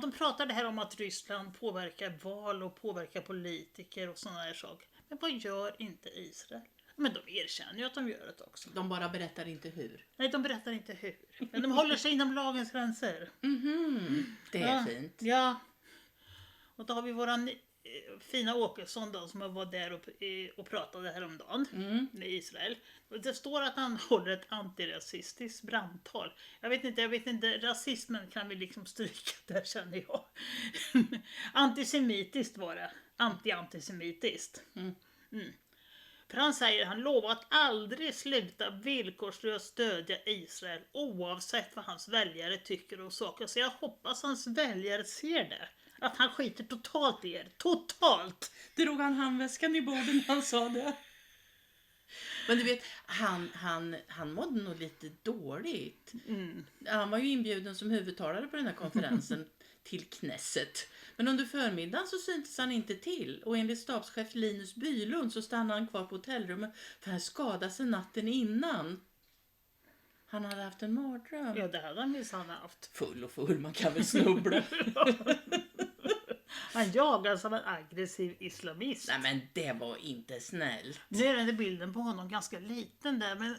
De pratade här om att Ryssland påverkar val och påverkar politiker och sådana här saker. Men vad gör inte Israel? Men de erkänner ju att de gör det också. De bara berättar inte hur. Nej, de berättar inte hur. Men de håller sig inom lagens gränser. Det är fint. Ja. Och då har vi våran fina Åkesson då, som var där och pratade häromdagen med Israel. Och det står att han håller ett antirasistiskt brandtal. Jag vet inte, rasismen kan vi liksom stryka där, känner jag. Antisemitiskt var det. Antisemitiskt. För han säger, han lovar att aldrig sluta villkorslöst stödja Israel oavsett vad hans väljare tycker och saker. Så jag hoppas hans väljare ser det. Att han skiter totalt i er. Totalt! Drog han handväskan i bordet när han sa det? Men du vet, han mådde nog lite dåligt. Han var ju inbjuden som huvudtalare på den här konferensen till Knesset. Men under förmiddagen så syntes han inte till. Och enligt stabschef Linus Bylund så stannade han kvar på hotellrummet för han skadade sig natten innan. Han hade haft en mardröm. Ja, det hade han minst haft. Full, man kan väl snubbla. Han jagas av en aggressiv islamist. Nej, men det var inte snällt. Nu är den bilden på honom ganska liten där. Men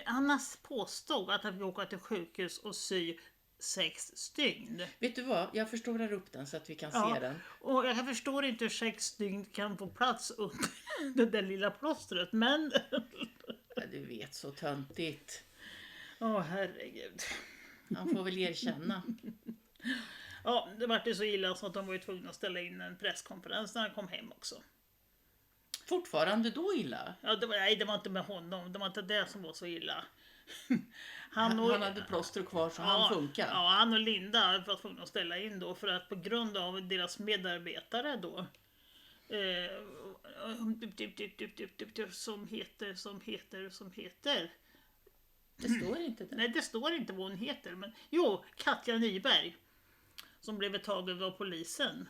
han påstod att han fick åka till sjukhus och sy 6 stygn. Vet du vad? Jag förstorar upp den så att vi kan se den. Och jag förstår inte hur 6 stygn kan få plats under det där lilla plåstret. Men... Ja, du vet, så töntigt. Herregud. Han får väl erkänna. Ja, det var ju så illa så att de var ju tvungna att ställa in en presskonferens när han kom hem också. Fortfarande då illa? Ja, det var inte med honom. Det var inte det som var så illa. Han hade plåster kvar så han funkar. Ja, han och Linda var tvungna att ställa in då för att på grund av deras medarbetare då som heter. Det står inte det. Nej, det står inte vad hon heter. Men Katja Nyberg. Som blev tagen av polisen.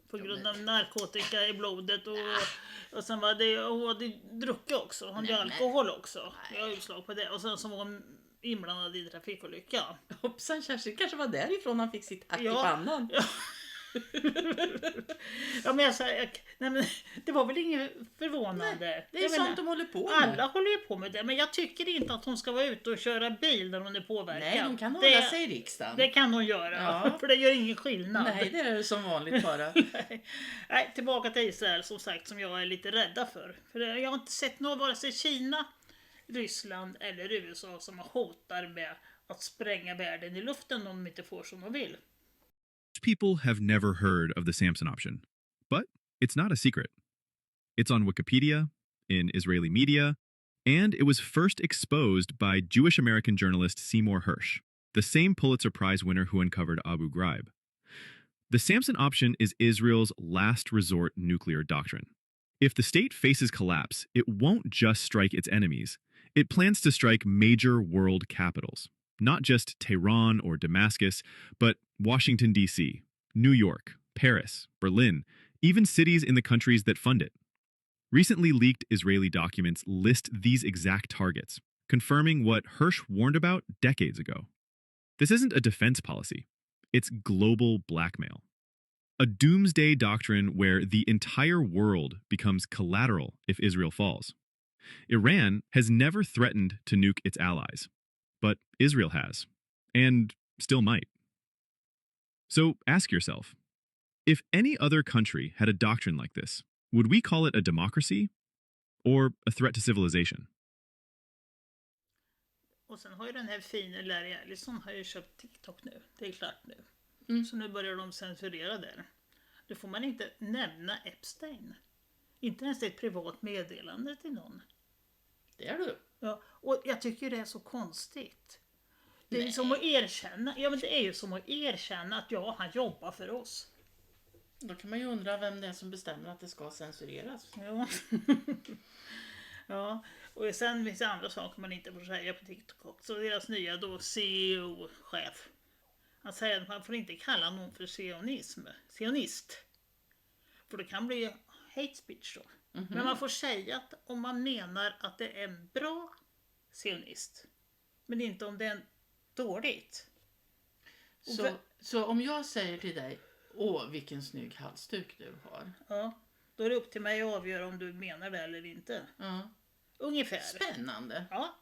På grund av narkotika i blodet. Och sen var det, hon hade druckit också. Hon hade alkohol också. Jag har utslag på det. Och sen så var hon inblandad i trafikolycka. Hoppsan, Kerstin, kanske var därifrån han fick sitt hack i pannan. Ja. Ja, men jag säger, nej, men det var väl inget förvånande. Nej, det är sånt de håller på med. Alla håller ju på med det, men jag tycker inte att hon ska vara ute och köra bil när hon är påverkad. Nej, hon kan hålla sig i riksdagen. Det kan hon göra, för det gör ingen skillnad. Nej, det är som vanligt bara. Nej, tillbaka till Israel som sagt, som jag är lite rädda för. För jag har inte sett något, vare sig Kina, Ryssland eller USA som hotar med att spränga världen i luften om de inte får som de vill. People have never heard of the Samson option, but it's not a secret. It's on Wikipedia, in Israeli media, and it was first exposed by Jewish American journalist Seymour Hersh, the same Pulitzer Prize winner who uncovered Abu Ghraib. The Samson option is Israel's last resort nuclear doctrine. If the state faces collapse, it won't just strike its enemies. It plans to strike major world capitals. Not just Tehran or Damascus, but Washington, D.C., New York, Paris, Berlin, even cities in the countries that fund it. Recently leaked Israeli documents list these exact targets, confirming what Hersh warned about decades ago. This isn't a defense policy. It's global blackmail. A doomsday doctrine where the entire world becomes collateral if Israel falls. Iran has never threatened to nuke its allies, but Israel has, and still might. So ask yourself, if any other country had a doctrine like this, would we call it a democracy or a threat to civilization? Och sen har ju den här fina Larry Ellison har ju köpt TikTok nu. Det är klart nu. Så nu börjar de censurera där. Då får man inte nämna Epstein. Inte ens ett privat meddelande till någon. Det är du. Ja, och jag tycker det är så konstigt. Det är som att erkänna, ja men det är ju som att erkänna att ja, han jobbar för oss. Då kan man ju undra vem det är som bestämmer att det ska censureras. Ja. Ja, och sen finns det andra saker man inte får säga på TikTok också. Deras nya då CEO-chef. Han säger att man får inte kalla någon för sionist. För det kan bli hate speech då. Men man får säga att om man menar att det är en bra sionist. Men inte om det är dåligt. Så om jag säger till dig, åh vilken snygg halsduk du har. Ja, då är det upp till mig att avgöra om du menar det eller inte. Ja. Ungefär. Spännande. Ja.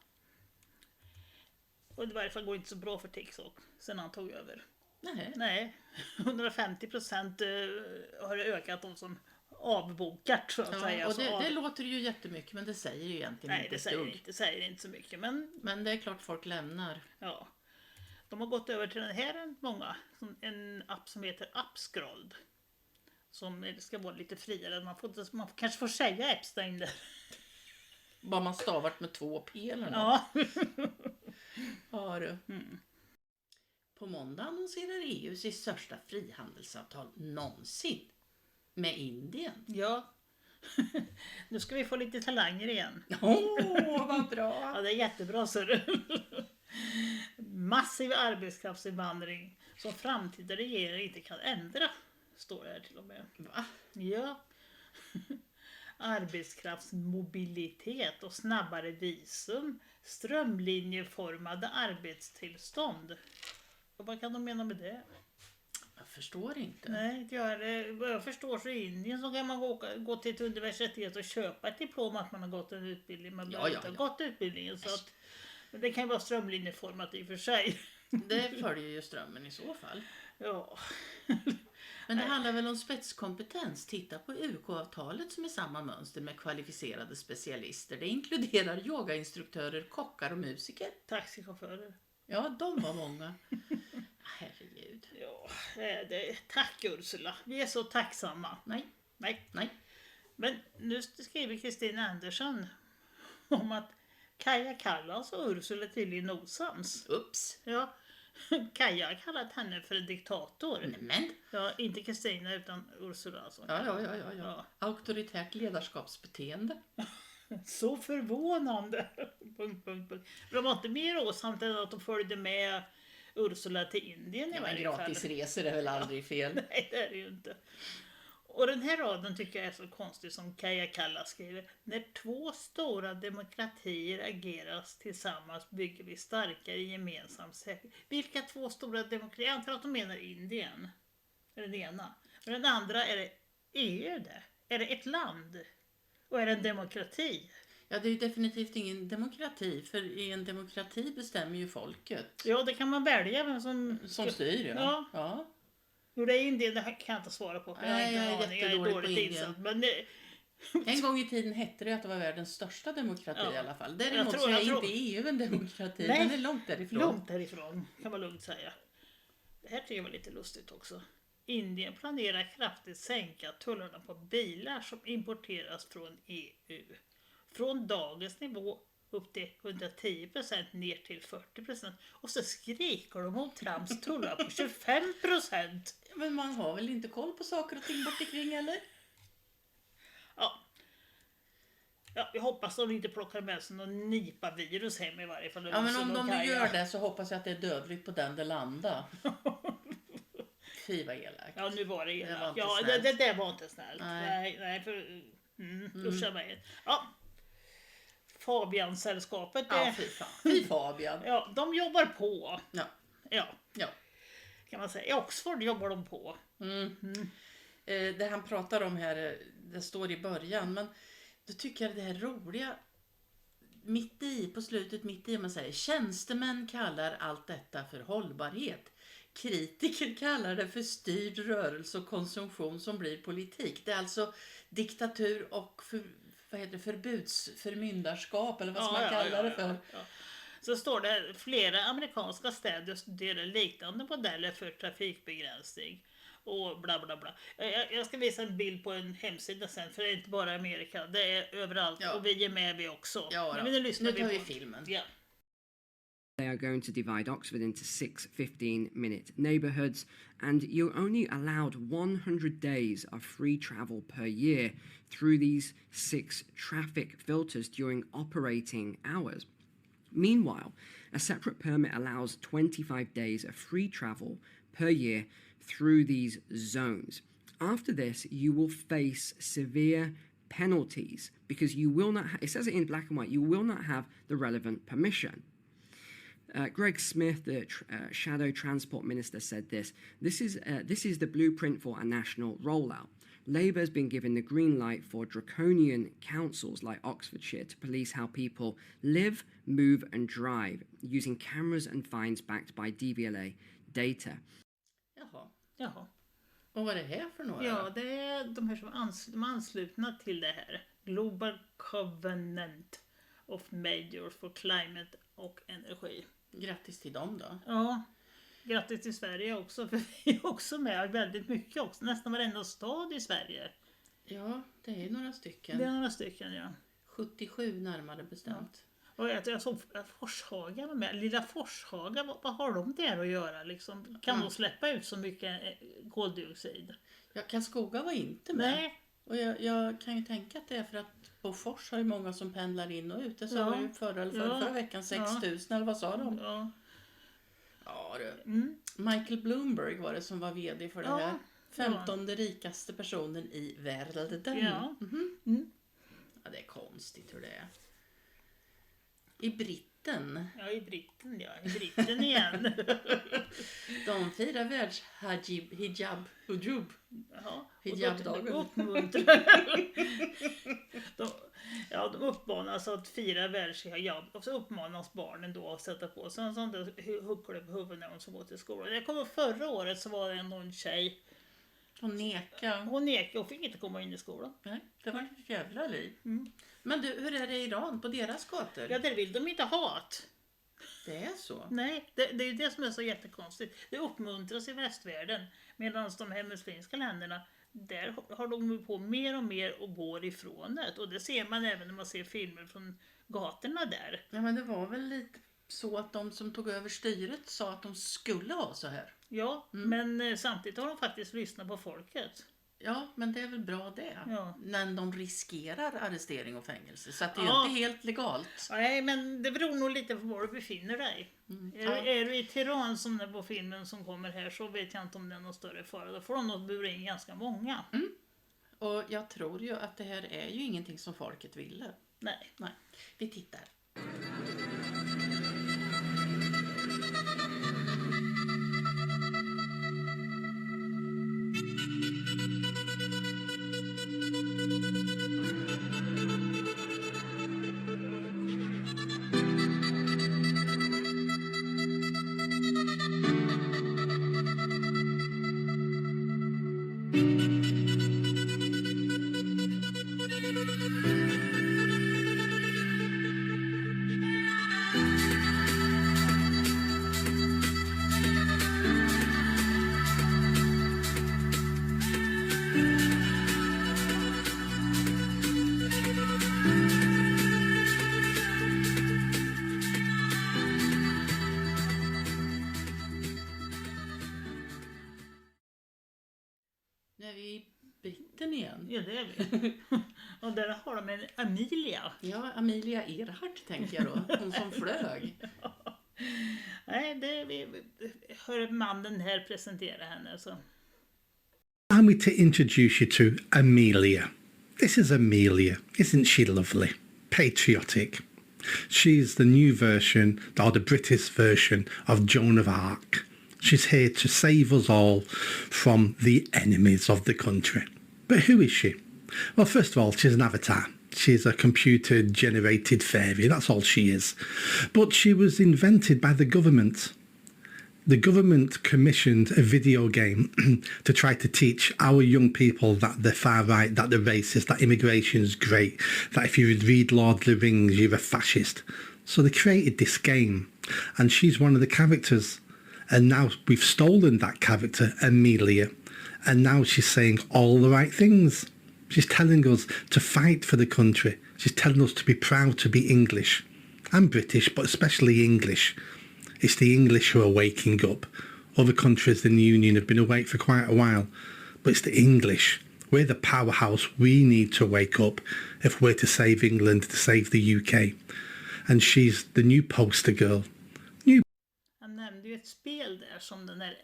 Och i varje fall går det inte så bra för TikTok sen han tog över. Nej. 150% har det ökat de som avbokat så att säga. Och det låter ju jättemycket men det säger ju egentligen inte ett dugg. Det säger inte så mycket. Men det är klart folk lämnar. Ja. De har gått över till den här många. En app som heter Upscrolled. Som ska vara lite friare. Man kanske får säga Epstein där. Bara man stavat med 2 P eller något. Ja. Ja du. På måndag annonserar EU sitt största frihandelsavtal någonsin. Med Indien. Ja. Nu ska vi få lite talanger igen. Vad bra. Ja, det är jättebra så du. Massiv arbetskraftsinvandring som framtida regering inte kan ändra. Står det här till och med. Va? Ja. Arbetskraftsmobilitet och snabbare visum. Strömlinjeformade arbetstillstånd. Och vad kan de mena med det? Jag förstår inte. Nej, vad jag förstår så i Indien så kan man gå till ett universitet och köpa ett diplom att man har gått en utbildning. Man behöver inte ha gått utbildningen så att det kan ju vara strömlinjeformat i och för sig. Det följer ju strömmen i så fall. Ja. Men det handlar väl om spetskompetens. Titta på UK-avtalet som är samma mönster med kvalificerade specialister. Det inkluderar yogainstruktörer, kockar och musiker. Taxichaufförer. Ja, de var många. Herregud. Ja, tack Ursula. Vi är så tacksamma. Nej. Men nu skriver Kristin Andersson om att Kaja Kallas och Ursula är tydligen osams. Ups. Ja. Kaja har kallat henne för en diktator. Men. Ja, inte Kristina utan Ursula alltså. Ja. Auktoritärt ledarskapsbeteende. Så förvånande. De var inte mer åsamt än att de följde med Ursula till Indien i varje fall. Gratisresor är väl aldrig fel. Nej, det är det ju inte. Och den här raden tycker jag är så konstig som Kaja Kallas skriver. När 2 stora demokratier ageras tillsammans bygger vi starkare gemensam säkerhet. Vilka 2 stora demokratier? Jag antar att de menar Indien. Är den ena. Men den andra är det EU det. Är det ett land? Och är det en demokrati? Ja, det är ju definitivt ingen demokrati. För i en demokrati bestämmer ju folket. Ja, det kan man välja vem som styr. Ja. Jo, det är Indien, det kan jag inte svara på. För Nej, jag är dåligt på insatt. Men en gång i tiden hette det att det var världens största demokrati i alla fall. Däremot så är inte EU en demokrati. Nej, den är långt därifrån. Långt därifrån, kan man lugnt säga. Det här tycker jag var lite lustigt också. Indien planerar kraftigt sänka tullarna på bilar som importeras från EU. Från dagens nivå upp till 110% ner till 40%. Och så skriker de om Trumps tullar på 25%. Men man har väl inte koll på saker och ting bort ikring eller? Ja, jag hoppas att de inte plockar med sig någon nipa-virus hem i varje fall. Ja, men om de gör det så hoppas jag att det är dödligt på den det landar. Fy vad elakt. Ja, nu var det elakt. Det var inte snällt. Nej, för... Uscha mig. Ja. Fabian-sällskapet. Ja, fy Fabian. Ja, de jobbar på. Ja. Ja. Kan man säga. I Oxford jobbar de på. Det han pratar om här, det står i början, men då tycker jag det här roliga på slutet man säger tjänstemän kallar allt detta för hållbarhet. Kritiker kallar det för styrd rörelse och konsumtion som blir politik. Det är alltså diktatur och förmyndarskap eller vad ska man kalla det för. Så står det flera amerikanska städer studerar liknande modeller för trafikbegränsning. Och bla bla bla. Jag ska visa en bild på en hemsida sen, för det är inte bara Amerika, det är överallt och vi är med vi också. Men nu tar vi filmen. Ja. They are going to divide Oxford into 6 15-minute neighbourhoods, and you're only allowed 100 days of free travel per year through these 6 traffic filters during operating hours. Meanwhile, a separate permit allows 25 days of free travel per year through these zones. After this, you will face severe penalties because you will not, it says it in black and white, you will not have the relevant permission. Greg Smith, the Shadow Transport Minister, said this is the blueprint for a national rollout. Labour has been given the green light for draconian councils like Oxfordshire to police how people live, move and drive using cameras and fines backed by DVLA data. Jaha. Och vad är det här för några? Ja, det är de här som är anslutna till det här. Global Covenant of Majors for Climate och Energi. Grattis till dem då. Ja, grattis till Sverige också. För vi är också med väldigt mycket också. Nästan varenda stad i Sverige. Ja, det är några stycken. Det är några stycken, ja. 77 närmare bestämt. Och jag såg Forshaga var med. Lilla Forshaga, vad har de där att göra liksom? Kan de släppa ut så mycket koldioxid? Ja, Karlskoga var inte med. Nej. Och jag kan ju tänka att det är för att Bofors har ju många som pendlar in och ut. Det sa vi ju förra veckan 6 000 eller vad sa de? Ja du. Michael Bloomberg var det som var vd för det här. 15:e rikaste personen i världen. Ja. Ja, det är konstigt hur det är. I Britten. Ja, i Britten igen. De firar världshijab. Hijabdagen. De uppmanas att fira världshijab. Och så uppmanas barnen då att sätta på sig en sån där huckle på huvudet när de ska gå till skolan. Jag kommer förra året så var det någon tjej. Hon nekade och fick inte komma in i skolan. Nej, det var ett jävla liv. Men du, hur är det i Iran på deras gator? Ja, där vill de inte ha. Det är så? Nej, det är ju det som är så jättekonstigt. Det uppmuntras i västvärlden. Medan de här muslimska länderna, där har de på mer och mer och går ifrån det. Och det ser man även när man ser filmer från gatorna där. Ja, men det var väl lite så att de som tog över styret sa att de skulle ha så här. Ja, men samtidigt har de faktiskt lyssnat på folket. Ja, men det är väl bra det. Ja. När de riskerar arrestering och fängelse. Så att det är inte helt legalt. Nej, men det beror nog lite på var du befinner dig. Är du i Teheran som är på filmen som kommer här, så vet jag inte om det är någon större fara. Då får de nog bura in ganska många. Och jag tror ju att det här är ju ingenting som folket ville. Nej. Vi tittar. Nu är vi i Britten igen. Ja, det är vi. Och där har de en Amelia. Ja, Amelia Earhart tänker jag då. Hon som flög. Nej, vi hör mannen här presentera henne. Så. Allow me to introduce you to Amelia. This is Amelia. Isn't she lovely? Patriotic. She's the new version, or the British version of Joan of Arc. She's here to save us all from the enemies of the country. But who is she? Well, first of all, she's an avatar. She's a computer-generated fairy. That's all she is. But she was invented by the government. The government commissioned a video game to try to teach our young people that they're far right, that they're racist, that immigration's great, that if you read Lord of the Rings, you're a fascist. So they created this game, and she's one of the characters. And now we've stolen that character, Amelia, and now she's saying all the right things. She's telling us to fight for the country. She's telling us to be proud to be English. I'm British, but especially English. It's the English who are waking up. Other countries in the Union have been awake for quite a while, but it's the English. We're the powerhouse. We need to wake up if we're to save England, to save the UK. And she's the new poster girl. Han nämnde ju ett spel där som den där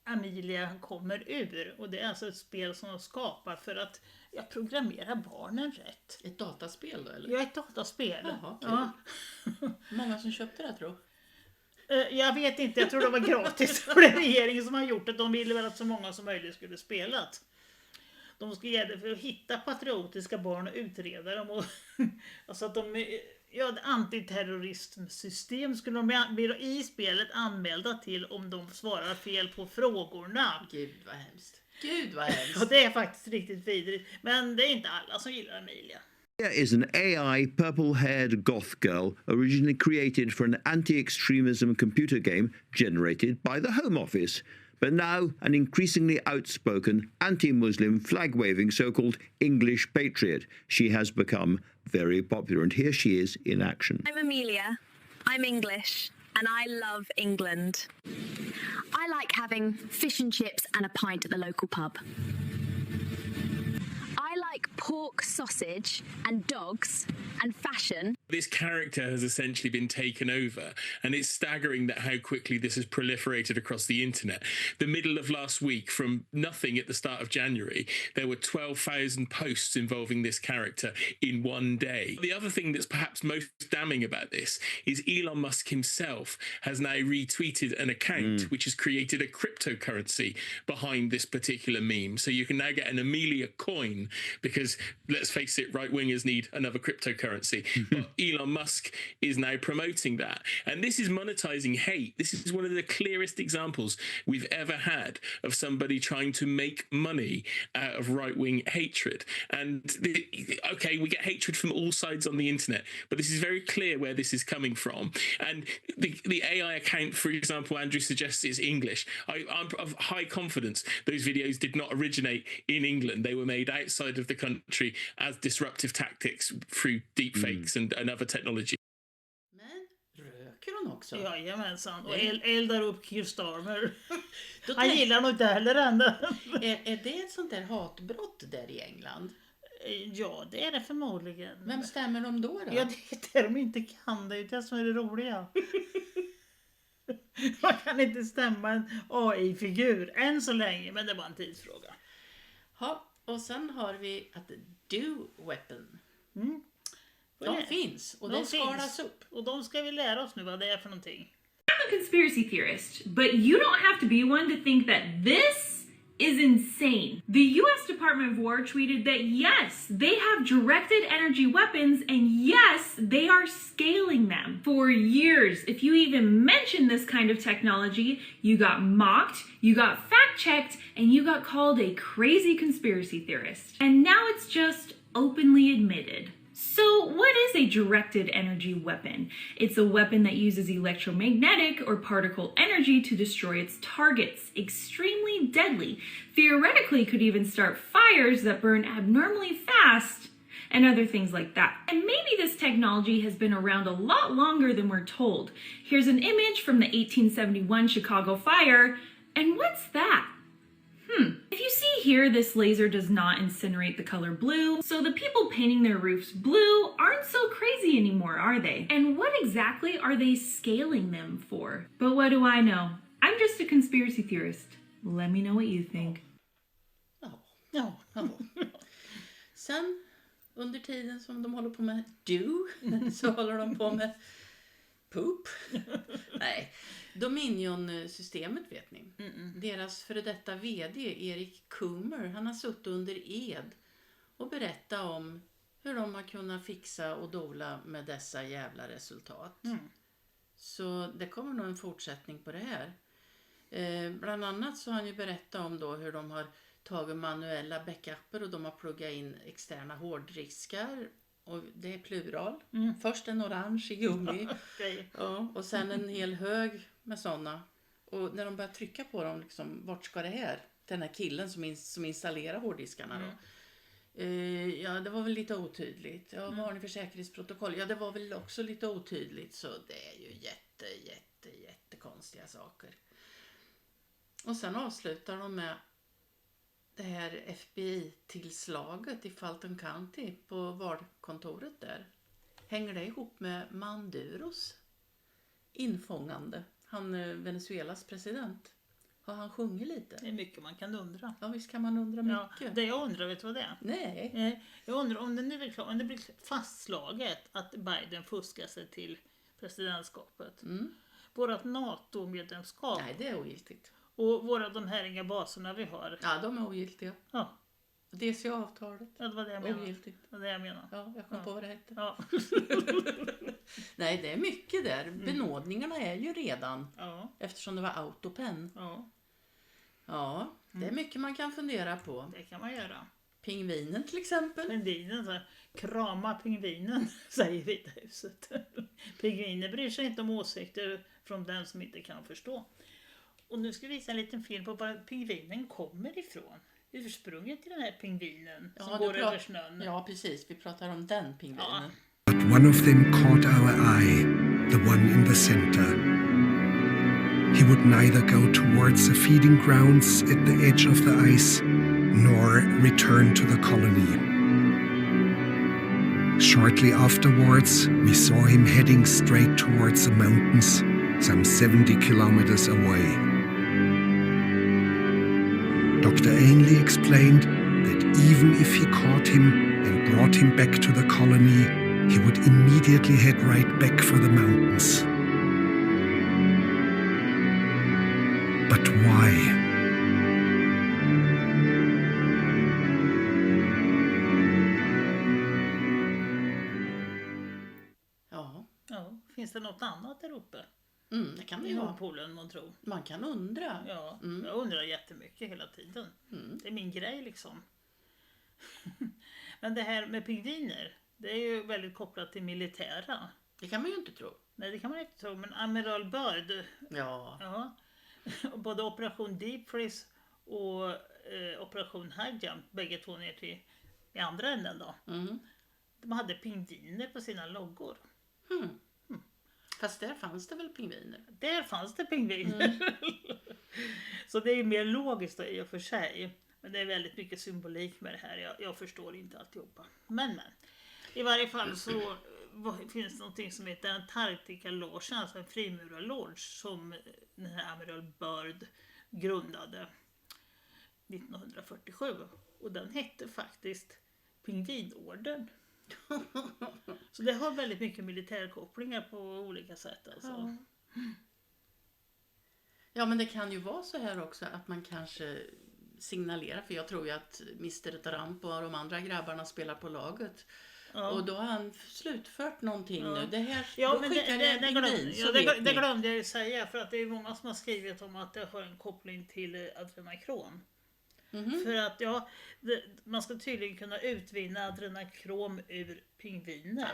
Amelia kommer ur. Och det är alltså ett spel som de skapar för att programmera barnen rätt. Ett dataspel då, eller? Ja, ett dataspel. Jaha, kul. Ja. Många som köpte det, tror jag vet inte, jag tror det var gratis. Det är regeringen som har gjort det. De ville väl att så många som möjligt skulle spela. De ska ge det för att hitta patriotiska barn och utreda dem. Och, alltså att de... Ja, ett antiterroristsystem skulle de bli i spelet anmälda till om de svarar fel på frågorna. Gud vad hemskt. Gud vad hemskt. Och det är faktiskt riktigt vidrigt. Men det är inte alla som gillar Amelia. Amelia is an AI purple-haired goth girl originally created for an anti-extremism computer game generated by the Home Office. But now an increasingly outspoken, anti-Muslim, flag-waving so-called English patriot. She has become very popular, and here she is in action. I'm Amelia. I'm English, and I love England. I like having fish and chips and a pint at the local pub. I like pork sausage and dogs and fashion. This character has essentially been taken over, and it's staggering that how quickly this has proliferated across the internet. The middle of last week, from nothing at the start of January, there were 12,000 posts involving this character in one day. The other thing that's perhaps most damning about this is Elon Musk himself has now retweeted an account which has created a cryptocurrency behind this particular meme. So you can now get an Amelia coin because, let's face it, right-wingers need another cryptocurrency. But Elon Musk is now promoting that. And this is monetizing hate. This is one of the clearest examples we've ever had of somebody trying to make money out of right-wing hatred. And, okay, we get hatred from all sides on the internet, but this is very clear where this is coming from. And the AI account, for example, Andrew suggests is English. I'm of high confidence those videos did not originate in England. They were made outside of the country as disruptive tactics through deepfakes and other technology. Men röker hon också? Jajamensan, och eldar upp Keir Starmer. Han gillar nog inte heller ända. Är det ett sånt där hatbrott där i England? Ja, det är det förmodligen. Vem stämmer de då? Ja, det är de inte kan. Det är det som är det roliga. Man kan inte stämma en AI-figur än så länge, men det var en tidsfråga. Ja, och sen har vi att do-weapon. De finns och de skalas upp. Och de ska vi lära oss nu vad det är för någonting. I'm a conspiracy theorist, but you don't have to be one to think that this is insane. The US Department of War tweeted that yes, they have directed energy weapons and yes, they are scaling them. For years, if you even mentioned this kind of technology, you got mocked, you got fact-checked, and you got called a crazy conspiracy theorist. And now it's just openly admitted. So what is a directed energy weapon? It's a weapon that uses electromagnetic or particle energy to destroy its targets. Extremely deadly. Theoretically could even start fires that burn abnormally fast and other things like that. And maybe this technology has been around a lot longer than we're told. Here's an image from the 1871 Chicago fire. And what's that? If you see here, this laser does not incinerate the color blue, so the people painting their roofs blue aren't so crazy anymore, are they? And what exactly are they scaling them for? But what do I know? I'm just a conspiracy theorist. Let me know what you think. Ja. Sen under tiden som de håller på med do så håller de på med poop. Nej, Dominion-systemet vet ni. Deras före detta vd Erik Coomer, han har suttit under ed och berättat om hur de har kunnat fixa och dola med dessa jävla resultat. Så det kommer nog en fortsättning på det här. Bland annat så har han ju berättat om då hur de har tagit manuella backuper och de har pluggat in externa hårddiskar. Och det är plural. Först en orange i gummi. Ja, och sen en hel hög med sådana. Och när de börjar trycka på dem, liksom, vart ska det här? Den här killen som installerar hårddiskarna då. Ja, det var väl lite otydligt. Ja, vad har ni för säkerhetsprotokoll? Ja, det var väl också lite otydligt. Så det är ju jättekonstiga saker. Och sen avslutar de med det här FBI-tillslaget i Fulton County på valkontoret där. Hänger det ihop med Maduros infångande? Han Venezuelas president. Har han sjungit lite? Det är mycket man kan undra. Ja, visst kan man undra mycket. Ja, det jag undrar, vet du vad det är? Nej. Jag undrar om det nu är klart, om det blir fastslaget att Biden fuskar sig till presidentskapet. Vårat NATO-medlemskap. Nej, det är ogiltigt. Och de här inga baserna vi har. Ja, de är ogiltiga. Ja. DCA-avtalet. Ja, det var det jag menade. Ogiltigt. Det var det jag menade. Ja, jag kom på vad det hette. Ja. Nej, det är mycket där. Benådningarna är ju redan. Ja. Eftersom det var autopen. Ja. Ja, det är mycket man kan fundera på. Det kan man göra. Pingvinen till exempel. Pingvinen, så krama pingvinen, säger Vita huset. Pingviner bryr sig inte om åsikter från den som inte kan förstå. Och nu ska vi visa en liten film på var pingvinen kommer ifrån. Ursprunget till den här pingvinen som går över snön. Ja, precis. Vi pratar om den pingvinen. Ja. But one of them caught our eye, the one in the center. He would neither go towards the feeding grounds at the edge of the ice, nor return to the colony. Shortly afterwards, we saw him heading straight towards the mountains, some 70 kilometers away. Dr. Ainley explained that even if he caught him and brought him back to the colony, he would immediately head right back for the mountains. But why? Ja, finns det något annat där uppe? Det kan det I vara. Nordpolen, man tror. Man kan undra. Ja, jag undrar jättemycket hela tiden. Det är min grej liksom. Men det här med pingviner, det är ju väldigt kopplat till militära. Det kan man ju inte tro. Nej, det kan man inte tro. Men Amiral Byrd, ja. Både Operation Deep Freeze och Operation High Jump, bägge två ner till i andra änden då. De hade pingviner på sina loggor. Fast där fanns det väl pingviner? Där fanns det pingviner. Så det är ju mer logiskt i och för sig. Men det är väldigt mycket symbolik med det här. Jag förstår inte alltihopa. Men. I varje fall så finns det någonting som heter Antarctica Lodge, alltså en frimurarlodge som den här Amiral Byrd grundade 1947. Och den hette faktiskt Pingvinorden. Så det har väldigt mycket militärkopplingar på olika sätt alltså. Ja, men det kan ju vara så här också att man kanske signalerar, för jag tror ju att Mr. Trump och de andra grabbarna spelar på laget. Och då har han slutfört någonting nu. Det här, ja, då men skickar det glömde jag ju säga, för att det är många som har skrivit om att det har en koppling till adrenokrom. För att man ska tydligen kunna utvinna adrenokrom ur pingviner.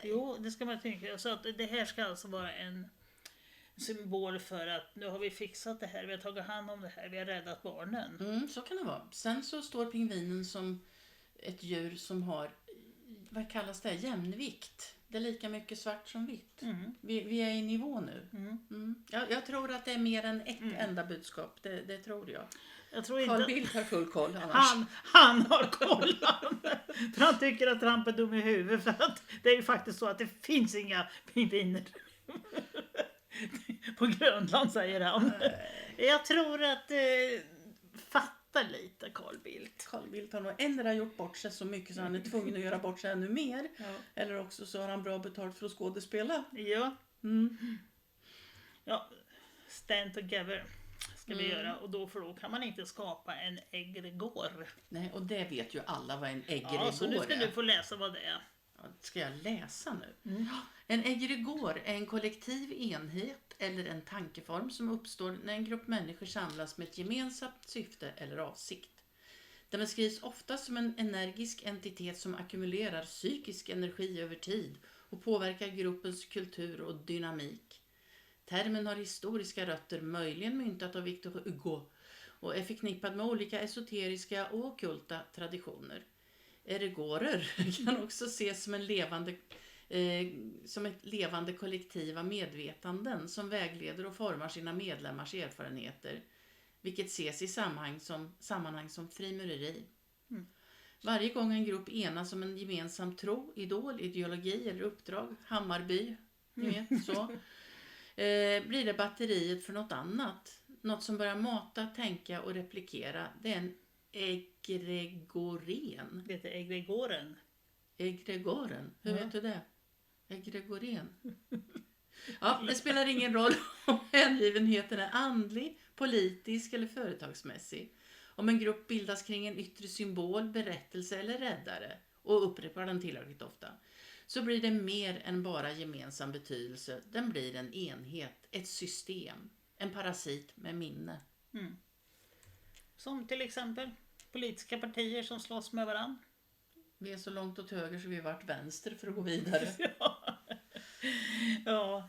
Jo, det ska man tänka. Så att det här ska alltså vara en symbol för att nu har vi fixat det här, vi har tagit hand om det här, vi har räddat barnen. Så kan det vara. Sen så står pingvinen som ett djur som har, vad kallas det, jämnvikt. Det är lika mycket svart som vitt. Vi är i nivå nu. Jag tror att det är mer än ett enda budskap. Det tror jag. Carl Bildt har full koll annars. Han har koll. För han tycker att Trump är dum i huvudet. För att det är ju faktiskt så att det finns inga pingviner på Grönland, säger han. Jag tror att skrattar lite, Carl Bildt. Carl Bildt har nog ändå gjort bort sig så mycket så han är tvungen att göra bort sig ännu mer. Ja. Eller också så har han bra betalt för att skådespela. Ja. Ja, stand together ska vi göra. Och då kan man inte skapa en egregor. Nej, och det vet ju alla vad en egregor är. Ja, så nu ska du få läsa vad det är. Ska jag läsa nu? En egregor är en kollektiv enhet eller en tankeform som uppstår när en grupp människor samlas med ett gemensamt syfte eller avsikt. Den beskrivs ofta som en energisk entitet som ackumulerar psykisk energi över tid och påverkar gruppens kultur och dynamik. Termen har historiska rötter, möjligen myntat av Victor Hugo, och är förknippad med olika esoteriska och ockulta traditioner. Eregorer kan också ses som ett levande kollektiv av medvetanden som vägleder och formar sina medlemmars erfarenheter, vilket ses i sammanhang som frimureri. Varje gång en grupp enas om en gemensam tro, idol, ideologi eller uppdrag, Hammarby, ni vet så, blir det batteriet för något annat. Något som börjar mata, tänka och replikera. Det är en egregoren. Det heter egregoren. Egregoren? Hur vet du det? Egregoren. Ja, det spelar ingen roll om hängivenheten är andlig, politisk eller företagsmässig. Om en grupp bildas kring en yttre symbol, berättelse eller räddare och upprepar den tillräckligt ofta, så blir det mer än bara gemensam betydelse. Den blir en enhet, ett system, en parasit med minne. Som till exempel politiska partier som slåss med varandra. Vi är så långt åt höger så vi har varit vänster för att gå vidare. Ja.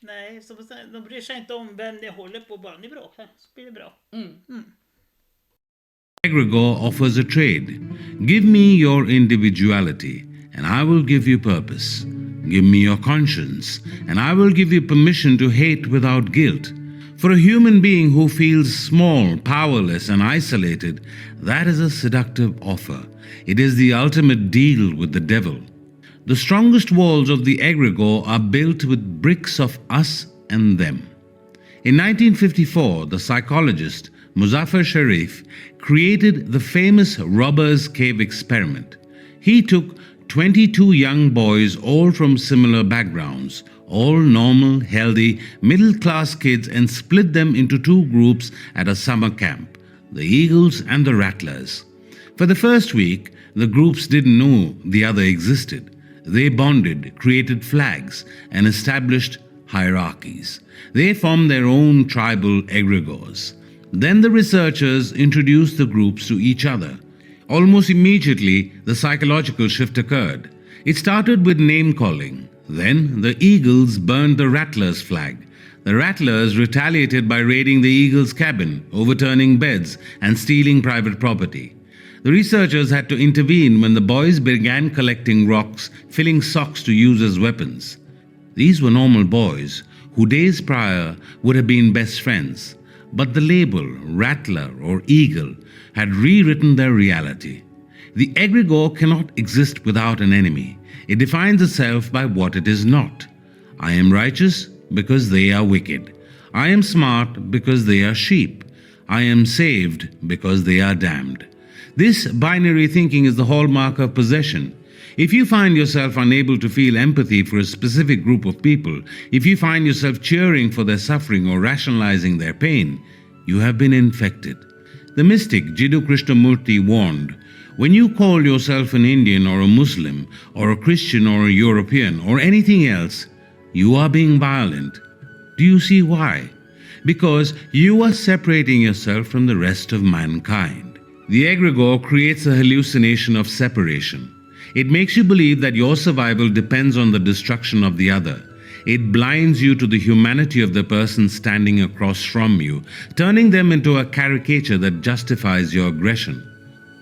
Nej, så de bryr sig inte om vem det håller på, bara ni bråkar så blir det bra. Egregore offers a trade. Give me your individuality and I will give you purpose. Give me your conscience and I will give you permission to hate without guilt. For a human being who feels small, powerless and isolated, that is a seductive offer. It is the ultimate deal with the devil. The strongest walls of the egregore are built with bricks of us and them. In 1954, the psychologist Muzaffar Sharif created the famous Robbers Cave experiment. He took 22 young boys, all from similar backgrounds, all normal, healthy, middle-class kids, and split them into two groups at a summer camp, the Eagles and the Rattlers. For the first week, the groups didn't know the other existed. They bonded, created flags, and established hierarchies. They formed their own tribal egregores. Then the researchers introduced the groups to each other. Almost immediately, the psychological shift occurred. It started with name-calling. Then the Eagles burned the Rattlers' flag. The Rattlers retaliated by raiding the Eagles' cabin, overturning beds, and stealing private property. The researchers had to intervene when the boys began collecting rocks, filling socks to use as weapons. These were normal boys who days prior would have been best friends. But the label, Rattler or Eagle, had rewritten their reality. The egregore cannot exist without an enemy. It defines itself by what it is not. I am righteous because they are wicked. I am smart because they are sheep. I am saved because they are damned. This binary thinking is the hallmark of possession. If you find yourself unable to feel empathy for a specific group of people, if you find yourself cheering for their suffering or rationalizing their pain, you have been infected. The mystic Jiddu Krishnamurti warned, when you call yourself an Indian or a Muslim or a Christian or a European or anything else, you are being violent. Do you see why? Because you are separating yourself from the rest of mankind. The egregore creates a hallucination of separation. It makes you believe that your survival depends on the destruction of the other. It blinds you to the humanity of the person standing across from you, turning them into a caricature that justifies your aggression.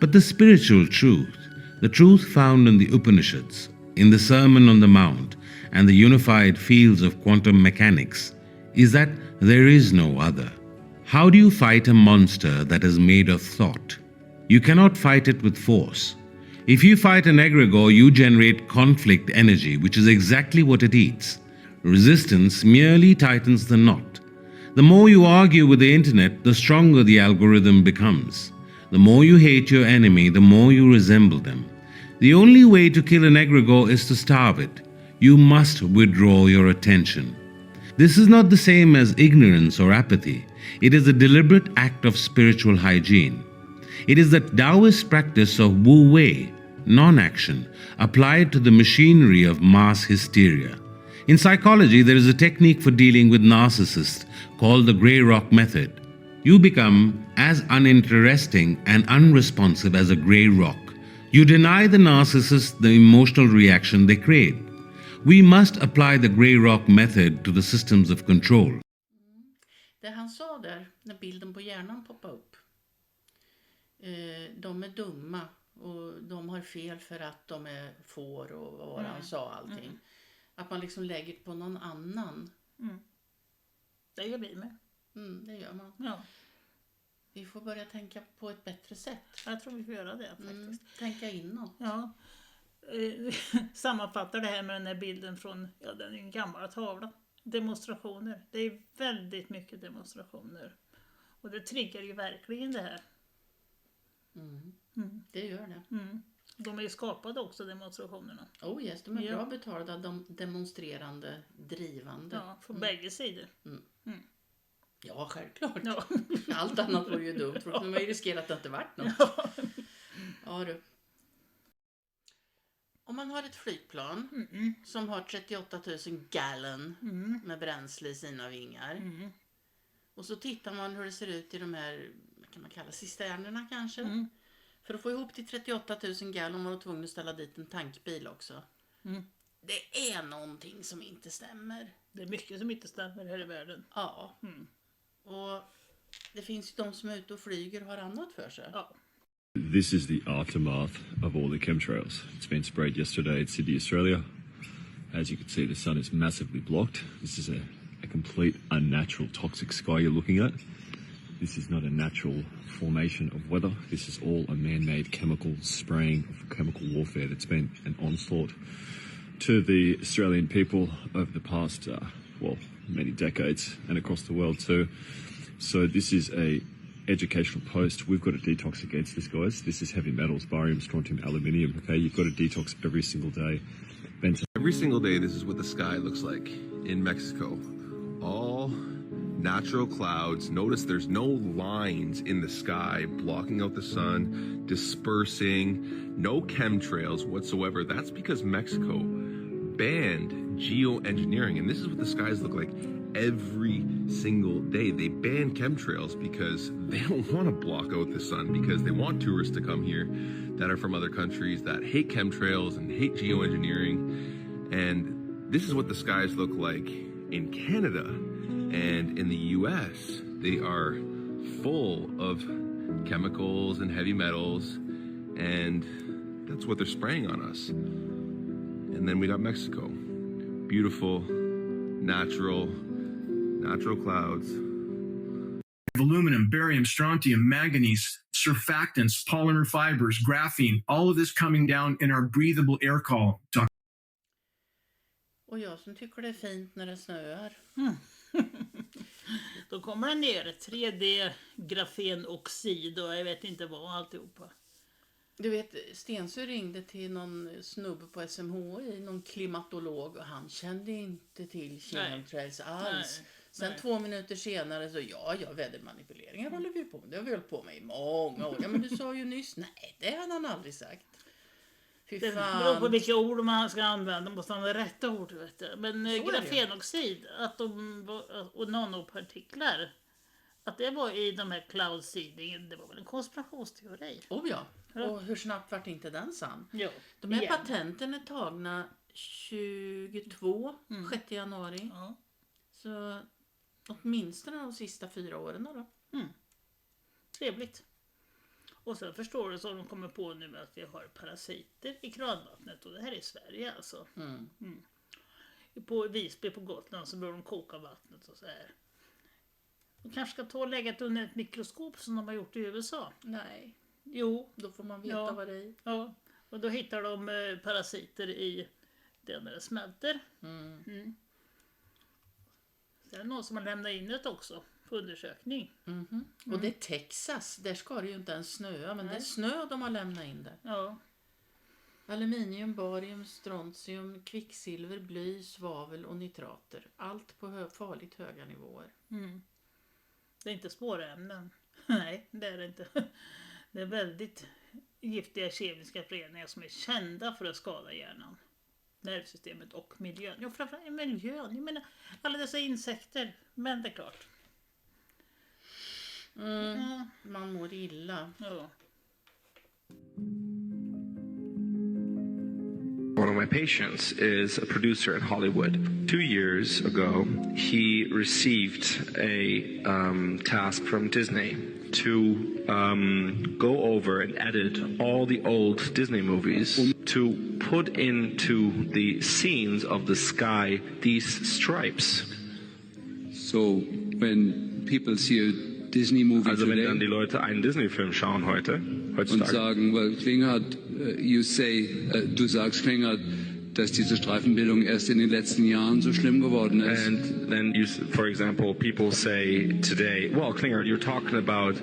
But the spiritual truth, the truth found in the Upanishads, in the Sermon on the Mount, and the unified fields of quantum mechanics, is that there is no other. How do you fight a monster that is made of thought? You cannot fight it with force. If you fight an egregore, you generate conflict energy, which is exactly what it eats. Resistance merely tightens the knot. The more you argue with the internet, the stronger the algorithm becomes. The more you hate your enemy, the more you resemble them. The only way to kill an egregore is to starve it. You must withdraw your attention. This is not the same as ignorance or apathy. It is a deliberate act of spiritual hygiene. It is the Taoist practice of Wu Wei, non-action, applied to the machinery of mass hysteria. In psychology, there is a technique for dealing with narcissists called the Grey Rock method. You become as uninteresting and unresponsive as a grey rock. You deny the narcissist the emotional reaction they create. We must apply the Grey Rock method to the systems of control. Det han sa där, när bilden på hjärnan poppade upp. De är dumma och de har fel för att de är får och vad han sa allting. Att man liksom lägger på någon annan. Det gör vi med. Det gör man. Ja. Vi får börja tänka på ett bättre sätt. Jag tror vi får göra det faktiskt. Tänka inåt. Ja. Sammanfattar det här med den här bilden från den är en gammal tavla. Demonstrationer. Det är väldigt mycket demonstrationer. Och det triggar ju verkligen det här. Det gör det. De är ju skapade också, demonstrationerna. Oh yes, de är bra betalda, de demonstrerande, drivande. Ja, från bägge sidor. Ja, självklart. Ja. Allt annat var ju dumt, för de har ju riskerat att det inte varit något. Ja, du. Om man har ett flygplan som har 38 000 gallon med bränsle i sina vingar. Och så tittar man hur det ser ut i de här, vad kan man kalla, cisternerna kanske. För att få ihop till 38 000 gallon var de tvungna att ställa dit en tankbil också. Det är någonting som inte stämmer. Det är mycket som inte stämmer här i världen. Ja. Och det finns ju de som är ute och flyger och har annat för sig. Ja. This is the aftermath of all the chemtrails. It's been sprayed yesterday at Sydney, Australia. As you can see, the sun is massively blocked. This is a complete unnatural toxic sky you're looking at. This is not a natural formation of weather. This is all a man-made chemical spraying of chemical warfare that's been an onslaught to the Australian people over the past, many decades and across the world too. So this is a educational post. We've got a detox against this, guys. This is heavy metals, barium, strontium, aluminium. Okay, you've got a detox every single day. Every single day, this is what the sky looks like in Mexico. All natural clouds. Notice there's no lines in the sky blocking out the sun, dispersing, no chemtrails whatsoever. That's because Mexico banned geoengineering, and this is what the skies look like every single day. They ban chemtrails because they don't want to block out the sun, because they want tourists to come here that are from other countries that hate chemtrails and hate geoengineering. And this is what the skies look like in Canada and in the US. They are full of chemicals and heavy metals, and that's what they're spraying on us. And then we got Mexico. Beautiful, natural clouds. Aluminum, barium, strontium, manganese, surfactants, polymer fibers, graphene, all of this coming down in our breathable air column. Och jag som tycker det är fint när det snöar. Då kommer det ner 3D, grafenoxid och jag vet inte vad alltihopa. Du vet, Stensö ringde till någon snubbe på SMHI, någon klimatolog, och han kände inte till chemtrails alls. Sen 2 minuter senare så, vädermanipuleringar håller vi på med. Det har vi hållit på med i många år. Ja, men du sa ju nyss, nej, det hade han aldrig sagt. Fy det fan. beror på vilka ord man ska använda, måste använda rätta ord, vet du. Men grafenoxid och nanopartiklar, att det var i de här cloud seedingen, det var väl en konspirationsteori. Oh ja. Och hur snabbt vart inte den sann? Jo, de här patenten är tagna 6 januari. Ja. Så åtminstone de sista 4 åren då. Trevligt. Och sen förstår du så de kommer på nu att vi har parasiter i kranvattnet, och det här är i Sverige alltså. På Visby på Gotland så börjar de koka vattnet och så här. De kanske ska ta och lägga det under ett mikroskop som de har gjort i USA. Nej. Jo. Då får man veta vad det är. Ja. Och då hittar de parasiter i det när det smälter. Det är någon som har lämnat in det också på undersökning. Och det är Texas, där ska det ju inte ens snöa, men det är snö de har lämnat in det. Ja. Aluminium, barium, strontium, kvicksilver, bly, svavel och nitrater. Allt på farligt höga nivåer. Det är inte spårämnen. Nej, det är det inte. Det är väldigt giftiga kemiska föreningar som är kända för att skada hjärnan, nervsystemet och miljön. Jo, framförallt miljön. Jag menar, alla dessa insekter. Men det är klart. Man mår illa. Ja. One of my patients is a producer in Hollywood. 2 years ago, he received a task from Disney to go over and edit all the old Disney movies to put into the scenes of the sky these stripes. So when people see a Disney movie Also today, wenn dann die Leute einen Disney-Film schauen heutzutage und sagen, well, Klinghardt, you say, du sagst Klinghardt, dass diese Streifenbildung erst in den letzten Jahren so schlimm geworden ist. And then you, for example, people say today, well, Klinghardt, you're talking about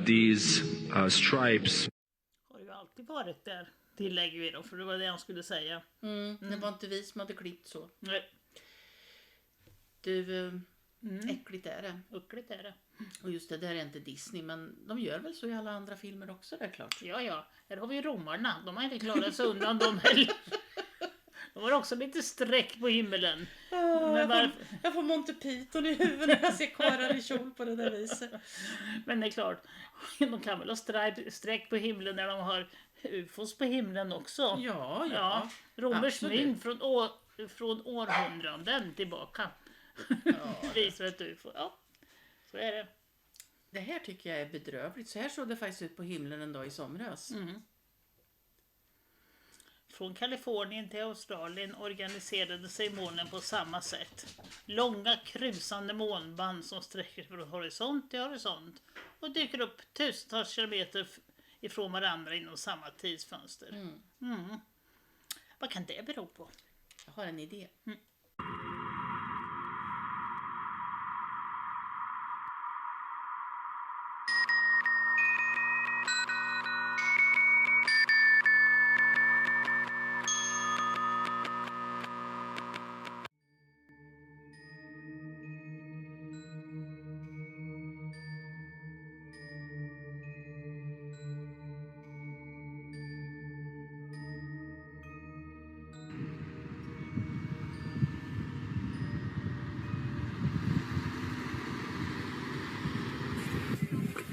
these stripes. Har ju alltid varit där, tillägger vi då, för det var det han skulle säga. Det var inte vi som hade klippt så. Nej. Du, äckligt är det. Äckligt är det. Och just det där är inte Disney, men de gör väl så i alla andra filmer också, det är klart. Ja, här har vi romarna. De har inte klarat sig undan dem heller. De har också lite streck på himmelen. Jag får Monty Python i huvudet när jag ser karlar i kjol på det där viset. Men det är klart, de kan väl ha streck på himlen när de har UFOs på himlen också. Ja. Romers mynt från århundraden tillbaka. Visar ett UFO. Ja, så är det. Det här tycker jag är bedrövligt. Så här såg det faktiskt ut på himlen en dag i somras. Från Kalifornien till Australien organiserade sig molnen på samma sätt. Långa krusande molnband som sträcker från horisont till horisont och dyker upp tusentals kilometer ifrån varandra inom samma tidsfönster. Vad kan det bero på? Jag har en idé.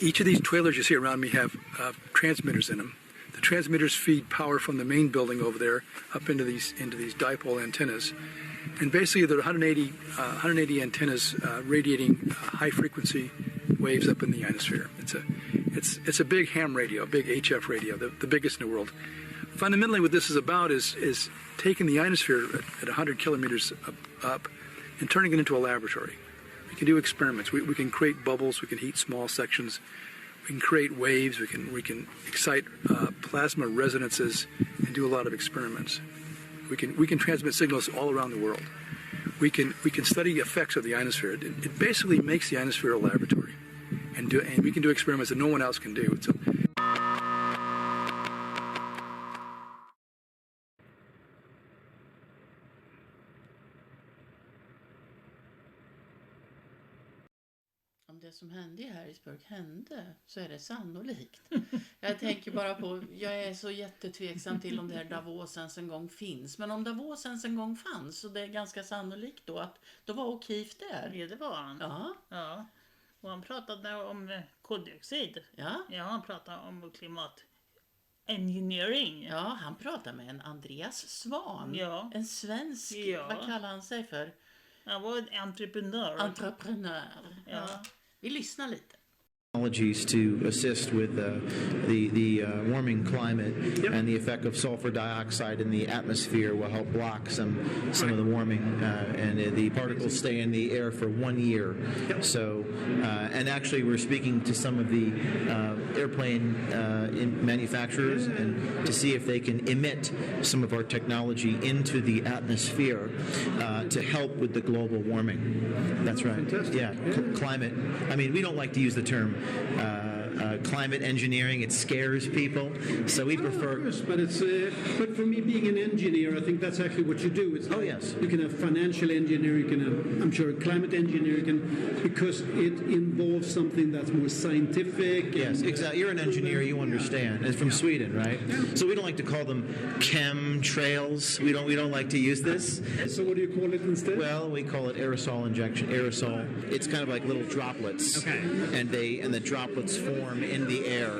Each of these trailers you see around me have transmitters in them. The transmitters feed power from the main building over there up into these dipole antennas, and basically there are 180 antennas radiating high frequency waves up in the ionosphere. It's a big ham radio, a big HF radio, the biggest in the world. Fundamentally, what this is about is taking the ionosphere at 100 kilometers up and turning it into a laboratory. We can do experiments. We can create bubbles. We can heat small sections. We can create waves. We can excite plasma resonances and do a lot of experiments. We can transmit signals all around the world. We can study effects of the ionosphere. It basically makes the ionosphere a laboratory, and we can do experiments that no one else can do. Om det som hände i Harrisburg hände så är det sannolikt. Jag tänker bara på, jag är så jättetveksam till om det här Davos ens en gång finns. Men om Davos ens en gång fanns, så det är ganska sannolikt då att då var O'Keefe där. Ja, det var han. Ja. Och han pratade om koldioxid. Ja, han pratade om klimat engineering. Ja, han pratade med en Andreas Svan. Ja. En svensk, vad kallar han sig för? Han var en entreprenör. Ja. Vi lyssnar lite. technologies to assist with the warming climate, and the effect of sulfur dioxide in the atmosphere will help block some of the warming, and the particles stay in the air for 1 year. So, and actually we're speaking to some of the airplane manufacturers and to see if they can emit some of our technology into the atmosphere to help with the global warming. That's right. Fantastic. Yeah, climate. I mean, we don't like to use the term climate engineering. It scares people, so we prefer. But it's but for me, being an engineer, I think that's actually what you do. It's yes. You can have financial engineering, you can have, I'm sure, climate engineering, because it involves something that's more scientific. Yes, exactly. You're an engineer, you understand. It's from Sweden, right? So we don't like to call them chemtrails. We don't like to use this. So what do you call it instead? Well, we call it aerosol injection. Aerosol. It's kind of like little droplets. Okay. And the droplets form in the air,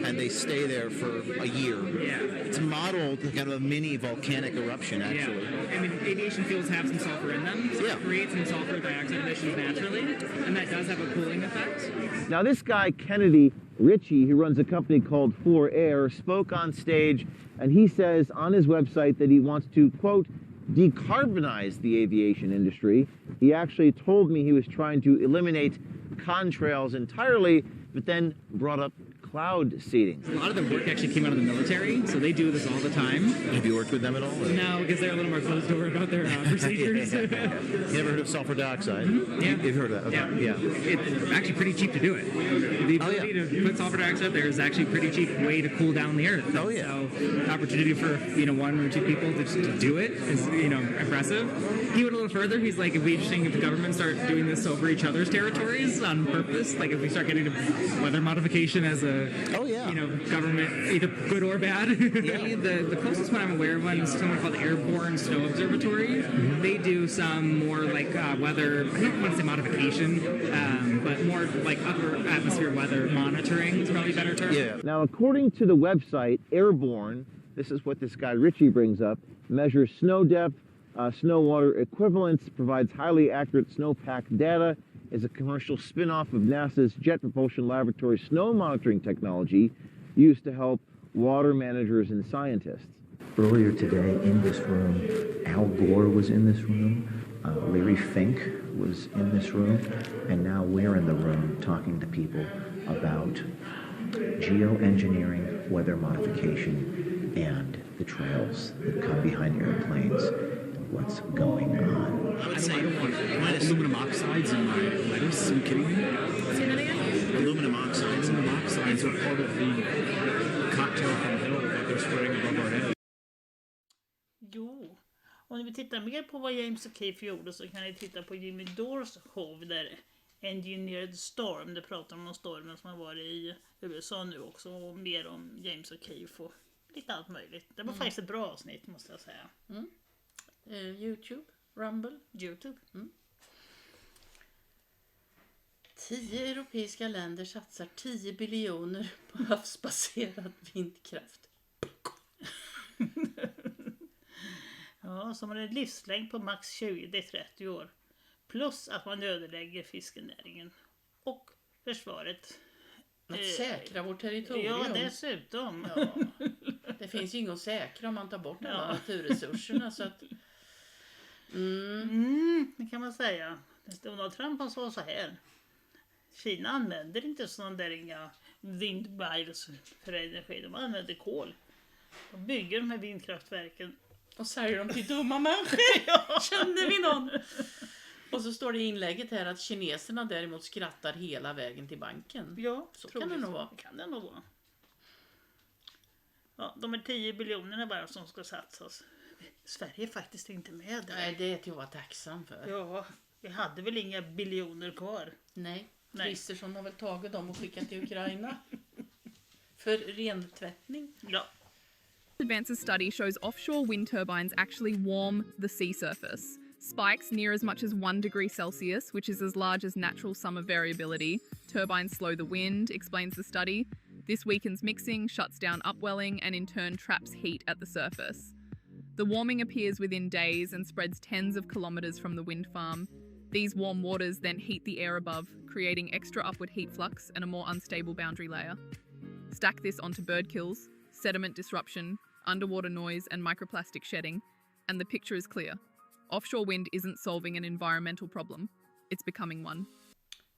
and they stay there for a year. Yeah. It's modeled kind of a mini volcanic eruption, actually. Yeah. And the aviation fuels have some sulfur in them, so it creates some sulfur dioxide emissions naturally, and that does have a cooling effect. Now, this guy, Kennedy Ritchie, who runs a company called 4Air, spoke on stage, and he says on his website that he wants to, quote, decarbonize the aviation industry. He actually told me he was trying to eliminate contrails entirely, but then brought up cloud seeding. A lot of the work actually came out of the military, so they do this all the time. Have you worked with them at all? Or? No, because they're a little more closed door about their procedures. You never heard of sulfur dioxide? Yeah. You've heard of that? Okay. Yeah. It's actually pretty cheap to do it. The ability to put sulfur dioxide there is actually a pretty cheap way to cool down the earth. Oh, yeah. So the opportunity for, 1 or 2 people to do it is, impressive. He went a little further. He's like, it'd be interesting if the government start doing this over each other's territories on purpose. Like if we start getting weather modification as a government, either good or bad. The closest one I'm aware of is someone called Airborne Snow Observatory. They do some more like weather, I don't want to say modification, but more like upper atmosphere weather monitoring is probably a better term. Yeah. Now, according to the website Airborne, this is what this guy Ritchie brings up, measures snow depth, snow water equivalence, provides highly accurate snowpack data, is a commercial spin-off of NASA's Jet Propulsion Laboratory snow monitoring technology used to help water managers and scientists. Earlier today in this room, Al Gore was in this room, Larry Fink was in this room, and now we're in the room talking to people about geoengineering, weather modification, and the trails that come behind airplanes and what's going on. I don't want aluminum oxides in my lettuce. Are you kidding me? Say that again? Aluminum oxides. Aluminum oxides are part of the cocktail from hell that they're spraying above our heads. Jo, om ni vill titta mer på vad James O'Keefe gjorde så kan ni titta på Jimmy Dores show där Engineered Storm. Det pratar om stormen som har varit i USA nu också, och mer om James O'Keefe och lite allt möjligt. Det var faktiskt ett bra avsnitt, måste jag säga. YouTube, Rumble. YouTube. 10 europeiska länder satsar 10 biljoner på havsbaserad vindkraft. Ja, som har en livslängd på max 20-30 år. Plus att man ödelägger fiskenäringen och försvaret. Att säkra vårt territorium. Ja, dessutom. Ja. Det finns ju inget att säkra om man tar bort alla naturresurserna. Så att, det kan man säga. Donald Trump sa så här. Kina använder inte sådana där inga vindmills för energi. De använder kol. De bygger de här vindkraftverken. Och säljer dem till dumma människor. Känner vi någon? Och så står det i inlägget här att kineserna däremot skrattar hela vägen till banken. Ja, så kan det nog vara. Kan det nog vara. Ja, de är 10 biljonerna bara som ska satsas. Sverige är faktiskt inte med där. Nej, det är till att vara tacksam för. Ja, vi hade väl inga biljoner kvar. Nej, Kristersson har väl tagit dem och skickat till Ukraina. För rentvättning. Ja. Advance's study shows offshore wind turbines actually warm the sea surface. Spikes near as much as 1 degree Celsius, which is as large as natural summer variability. Turbines slow the wind, explains the study. This weakens mixing, shuts down upwelling, and in turn traps heat at the surface. The warming appears within days and spreads tens of kilometres from the wind farm. These warm waters then heat the air above, creating extra upward heat flux and a more unstable boundary layer. Stack this onto bird kills, sediment disruption, underwater noise and microplastic shedding, and the picture is clear. Offshore wind isn't solving an environmental problem, it's becoming one.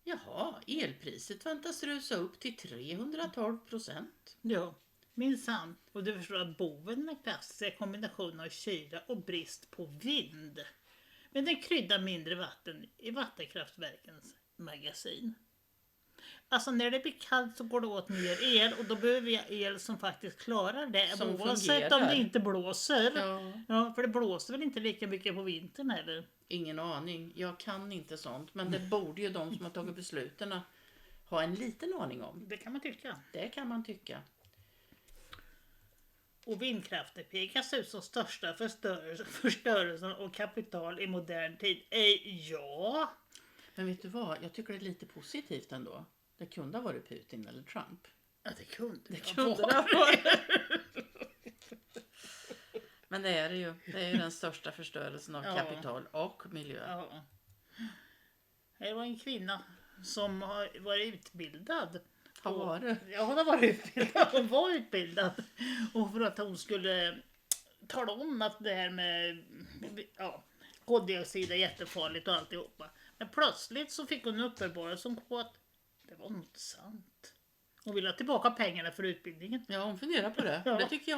Jaha, elpriset väntas rusa upp till 312%. Ja, minsann. Och du förstår att boven är klassisk kombination av kyla och brist på vind. Men den kryddar mindre vatten i vattenkraftverkens magasin. Alltså när det blir kallt så går det åt mer el och då behöver vi el som faktiskt klarar det. Som oavsett fungerar. om det inte blåser. Ja. Ja, för det blåser väl inte lika mycket på vintern heller. Ingen aning, jag kan inte sånt. Men det borde ju de som har tagit besluten ha en liten aning om. Det kan man tycka. Det kan man tycka. Och vindkraften pekas ut som största förstörelsen av kapital i modern tid. Ja. Men vet du vad, jag tycker det är lite positivt ändå. Det kunde ha varit Putin eller Trump. Ja, det kunde det ha varit. Men det är det ju. Det är ju den största förstörelsen av kapital och miljö. Ja. Det var en kvinna som har varit utbildad. Har varit? Ja, hon har varit utbildad. Hon var utbildad. Och för att hon skulle tala om att det här med koldioxid är jättefarligt och alltihopa. Men plötsligt så fick hon uppenbarelse på att det var något sant. Hon ville ha tillbaka pengarna för utbildningen. Ja, hon funderar på det. Ja. Det tycker jag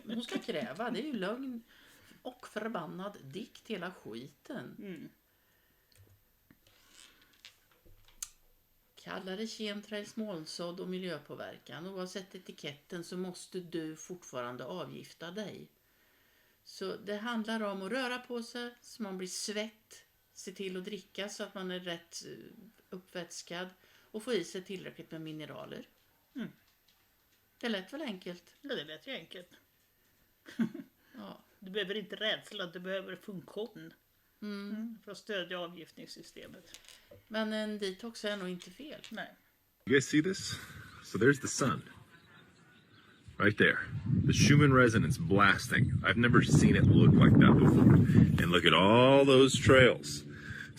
hon ska kräva. Det är ju lögn och förbannad dikt hela skiten. Mm. Kalla det chemtrails, molnsådd och miljöpåverkan. Oavsett etiketten så måste du fortfarande avgifta dig. Så det handlar om att röra på sig så man blir svett. Se till att dricka så att man är rätt uppvätskad. Och få i sig tillräckligt med mineraler. Mm. Det lät väl enkelt? Ja, det lät ju enkelt. Ja. Du behöver inte rädsla, du behöver funktion. För att stödja avgiftningssystemet. Men en detox är nog inte fel. Nej. You guys see this? So there's the sun. Right there. The Schumann resonance blasting. I've never seen it look like that before. And look at all those trails.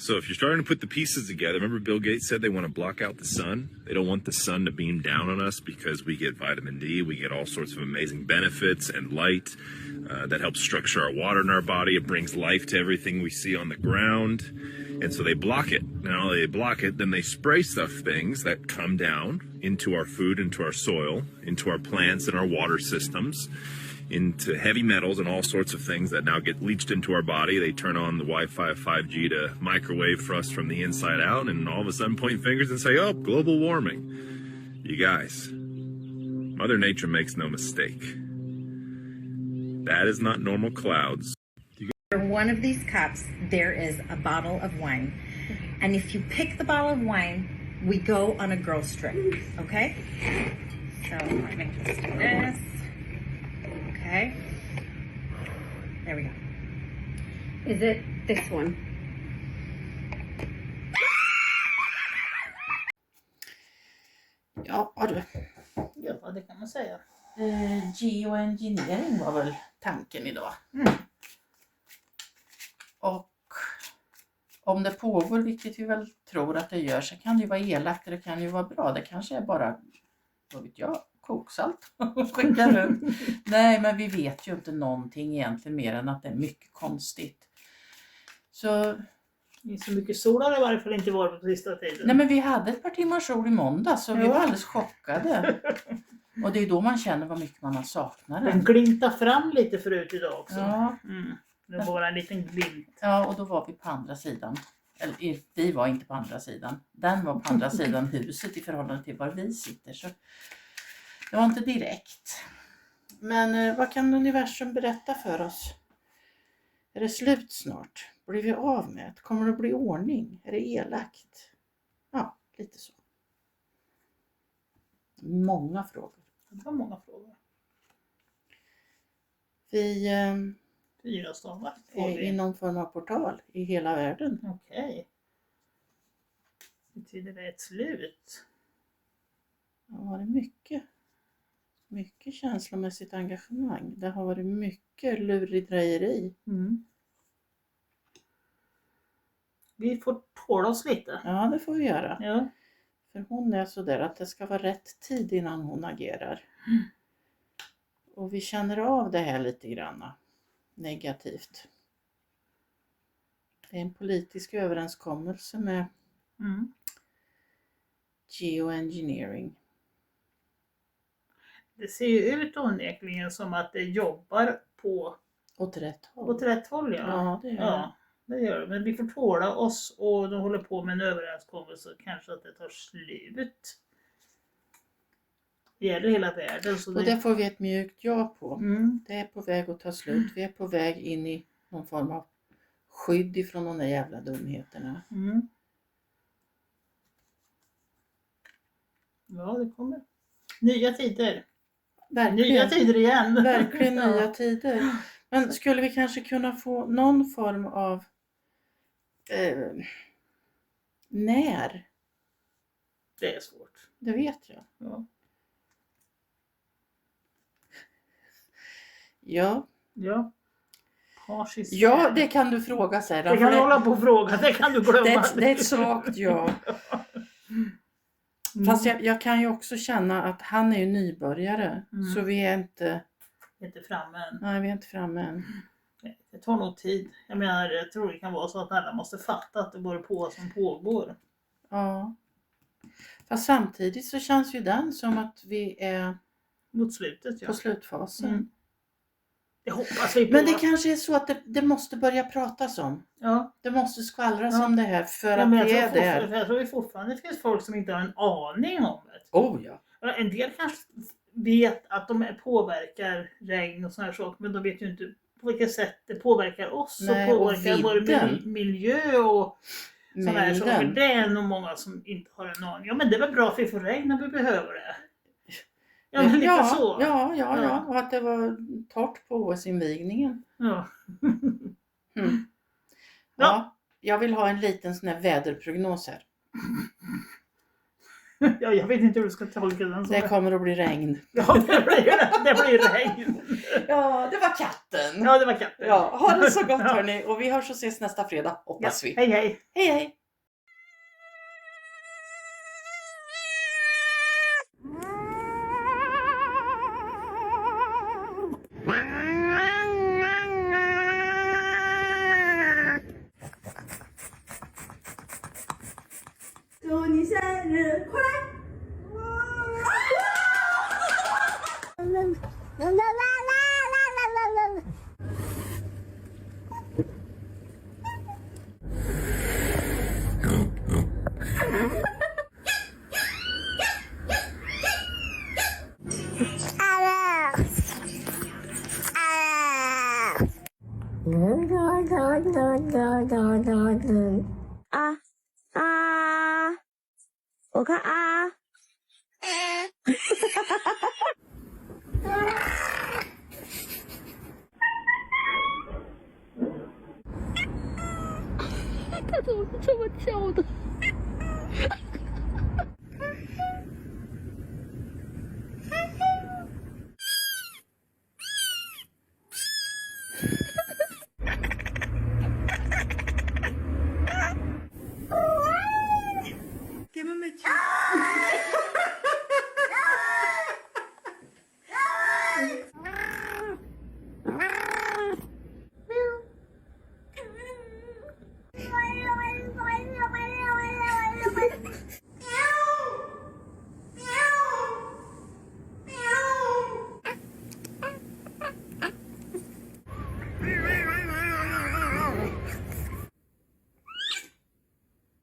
So if you're starting to put the pieces together, remember Bill Gates said they want to block out the sun? They don't want the sun to beam down on us because we get vitamin D, we get all sorts of amazing benefits and light that helps structure our water in our body. It brings life to everything we see on the ground. And so they block it. Now they block it, then they spray stuff things that come down into our food, into our soil, into our plants and our water systems, into heavy metals and all sorts of things that now get leached into our body. They turn on the Wi-Fi 5G to microwave for us from the inside out and all of a sudden point fingers and say, oh, global warming. You guys, Mother Nature makes no mistake. That is not normal clouds. For one of these cups, there is a bottle of wine. And if you pick the bottle of wine, we go on a girls trip, okay? So let me just do this. Okay. There we go. Is it this one? Ja, du. Ja, det kan man säga. Geoengineering var väl tanken idag. Och om det pågår, vilket vi väl tror att det gör, så kan det ju vara elakt och det kan ju vara bra. Det kanske är bara, vad vet jag, koksalt. Nej, men vi vet ju inte någonting egentligen mer än att det är mycket konstigt. Så... Det är så mycket sol har det i varje fall inte varit på sista tiden. Nej, men vi hade ett par timmar sol i måndag så vi var alldeles chockade. Och det är då man känner vad mycket man har saknat. Den glimtar fram lite förut idag också. Ja. Det var en liten glimt. Ja, och då var vi på andra sidan. Eller vi var inte på andra sidan. Den var på andra sidan huset i förhållande till var vi sitter. Så det var inte direkt. Men vad kan universum berätta för oss? Är det slut snart? Blir vi av med det? Kommer det att bli ordning? Är det elakt? Ja, lite så. Många frågor. Det var många frågor. Vi 4 stavar. är i någon form av portal i hela världen. Okej. Betyder det ett slut? Det har varit mycket känslomässigt engagemang. Det har varit mycket luridrejeri. Vi får tåla oss lite. Ja, det får vi göra. Ja. För hon är så där att det ska vara rätt tid innan hon agerar. Och vi känner av det här lite grann negativt. Det är en politisk överenskommelse med geoengineering. Det ser ju ut onekligen som att det jobbar på åt rätt håll. Åt rätt håll, ja. Ja, det gör det. Det gör det. Men vi får tåla oss och de håller på med en överenskommelse. Kanske att det tar slut. Det gäller hela världen. Så och det får vi ett mjukt ja på. Det är på väg att ta slut. Vi är på väg in i någon form av skydd ifrån de där jävla dumheterna. Ja, det kommer. Nya tider. Verkligen. Nya tider igen. Verkligen nya tider. Men skulle vi kanske kunna få någon form av när? Det är svårt. Det vet jag. Ja. Ja. Ja. Ja, det kan du fråga sig. Det kan du hålla på och fråga. Det kan du glömma. Det är ett svagt ja. Fast jag kan ju också känna att han är ju nybörjare. Så vi är inte framme än. Nej, vi är inte framme än. Det tar nog tid. Jag menar, jag tror det kan vara så att alla måste fatta att det går på som pågår. Ja. Fast samtidigt så känns ju den som att vi är mot slutet, på slutfasen. Det hoppas vi på. Men det kanske är så att det måste börja pratas om. Ja. Det måste skvallras om det här för att men det är där. Jag tror fortfarande det finns folk som inte har en aning om det. Oh ja. En del kanske vet att de påverkar regn och såna här saker, men de vet ju inte på vilket sätt det påverkar oss. Nej, och påverkar vår miljö och såna här saker. Det är nog många som inte har en aning. Ja, men det är väl bra att vi får regn när vi behöver det. Ja, men lite så. Ja. Och att det var torrt på OS-invigningen. Ja. Ja, jag vill ha en liten sån här väderprognos här. Ja, jag vet inte hur du ska tolka den. Det kommer att bli regn. Ja, det blir regn. Ja, det var katten. Ja, det var katten. Ja, ha det så gott hörni. Och vi hörs och ses nästa fredag, hoppas vi. Hej, hej. Hej, hej.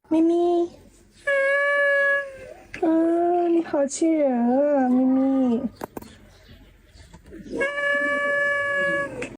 Mimi，你好亲人啊，咪咪。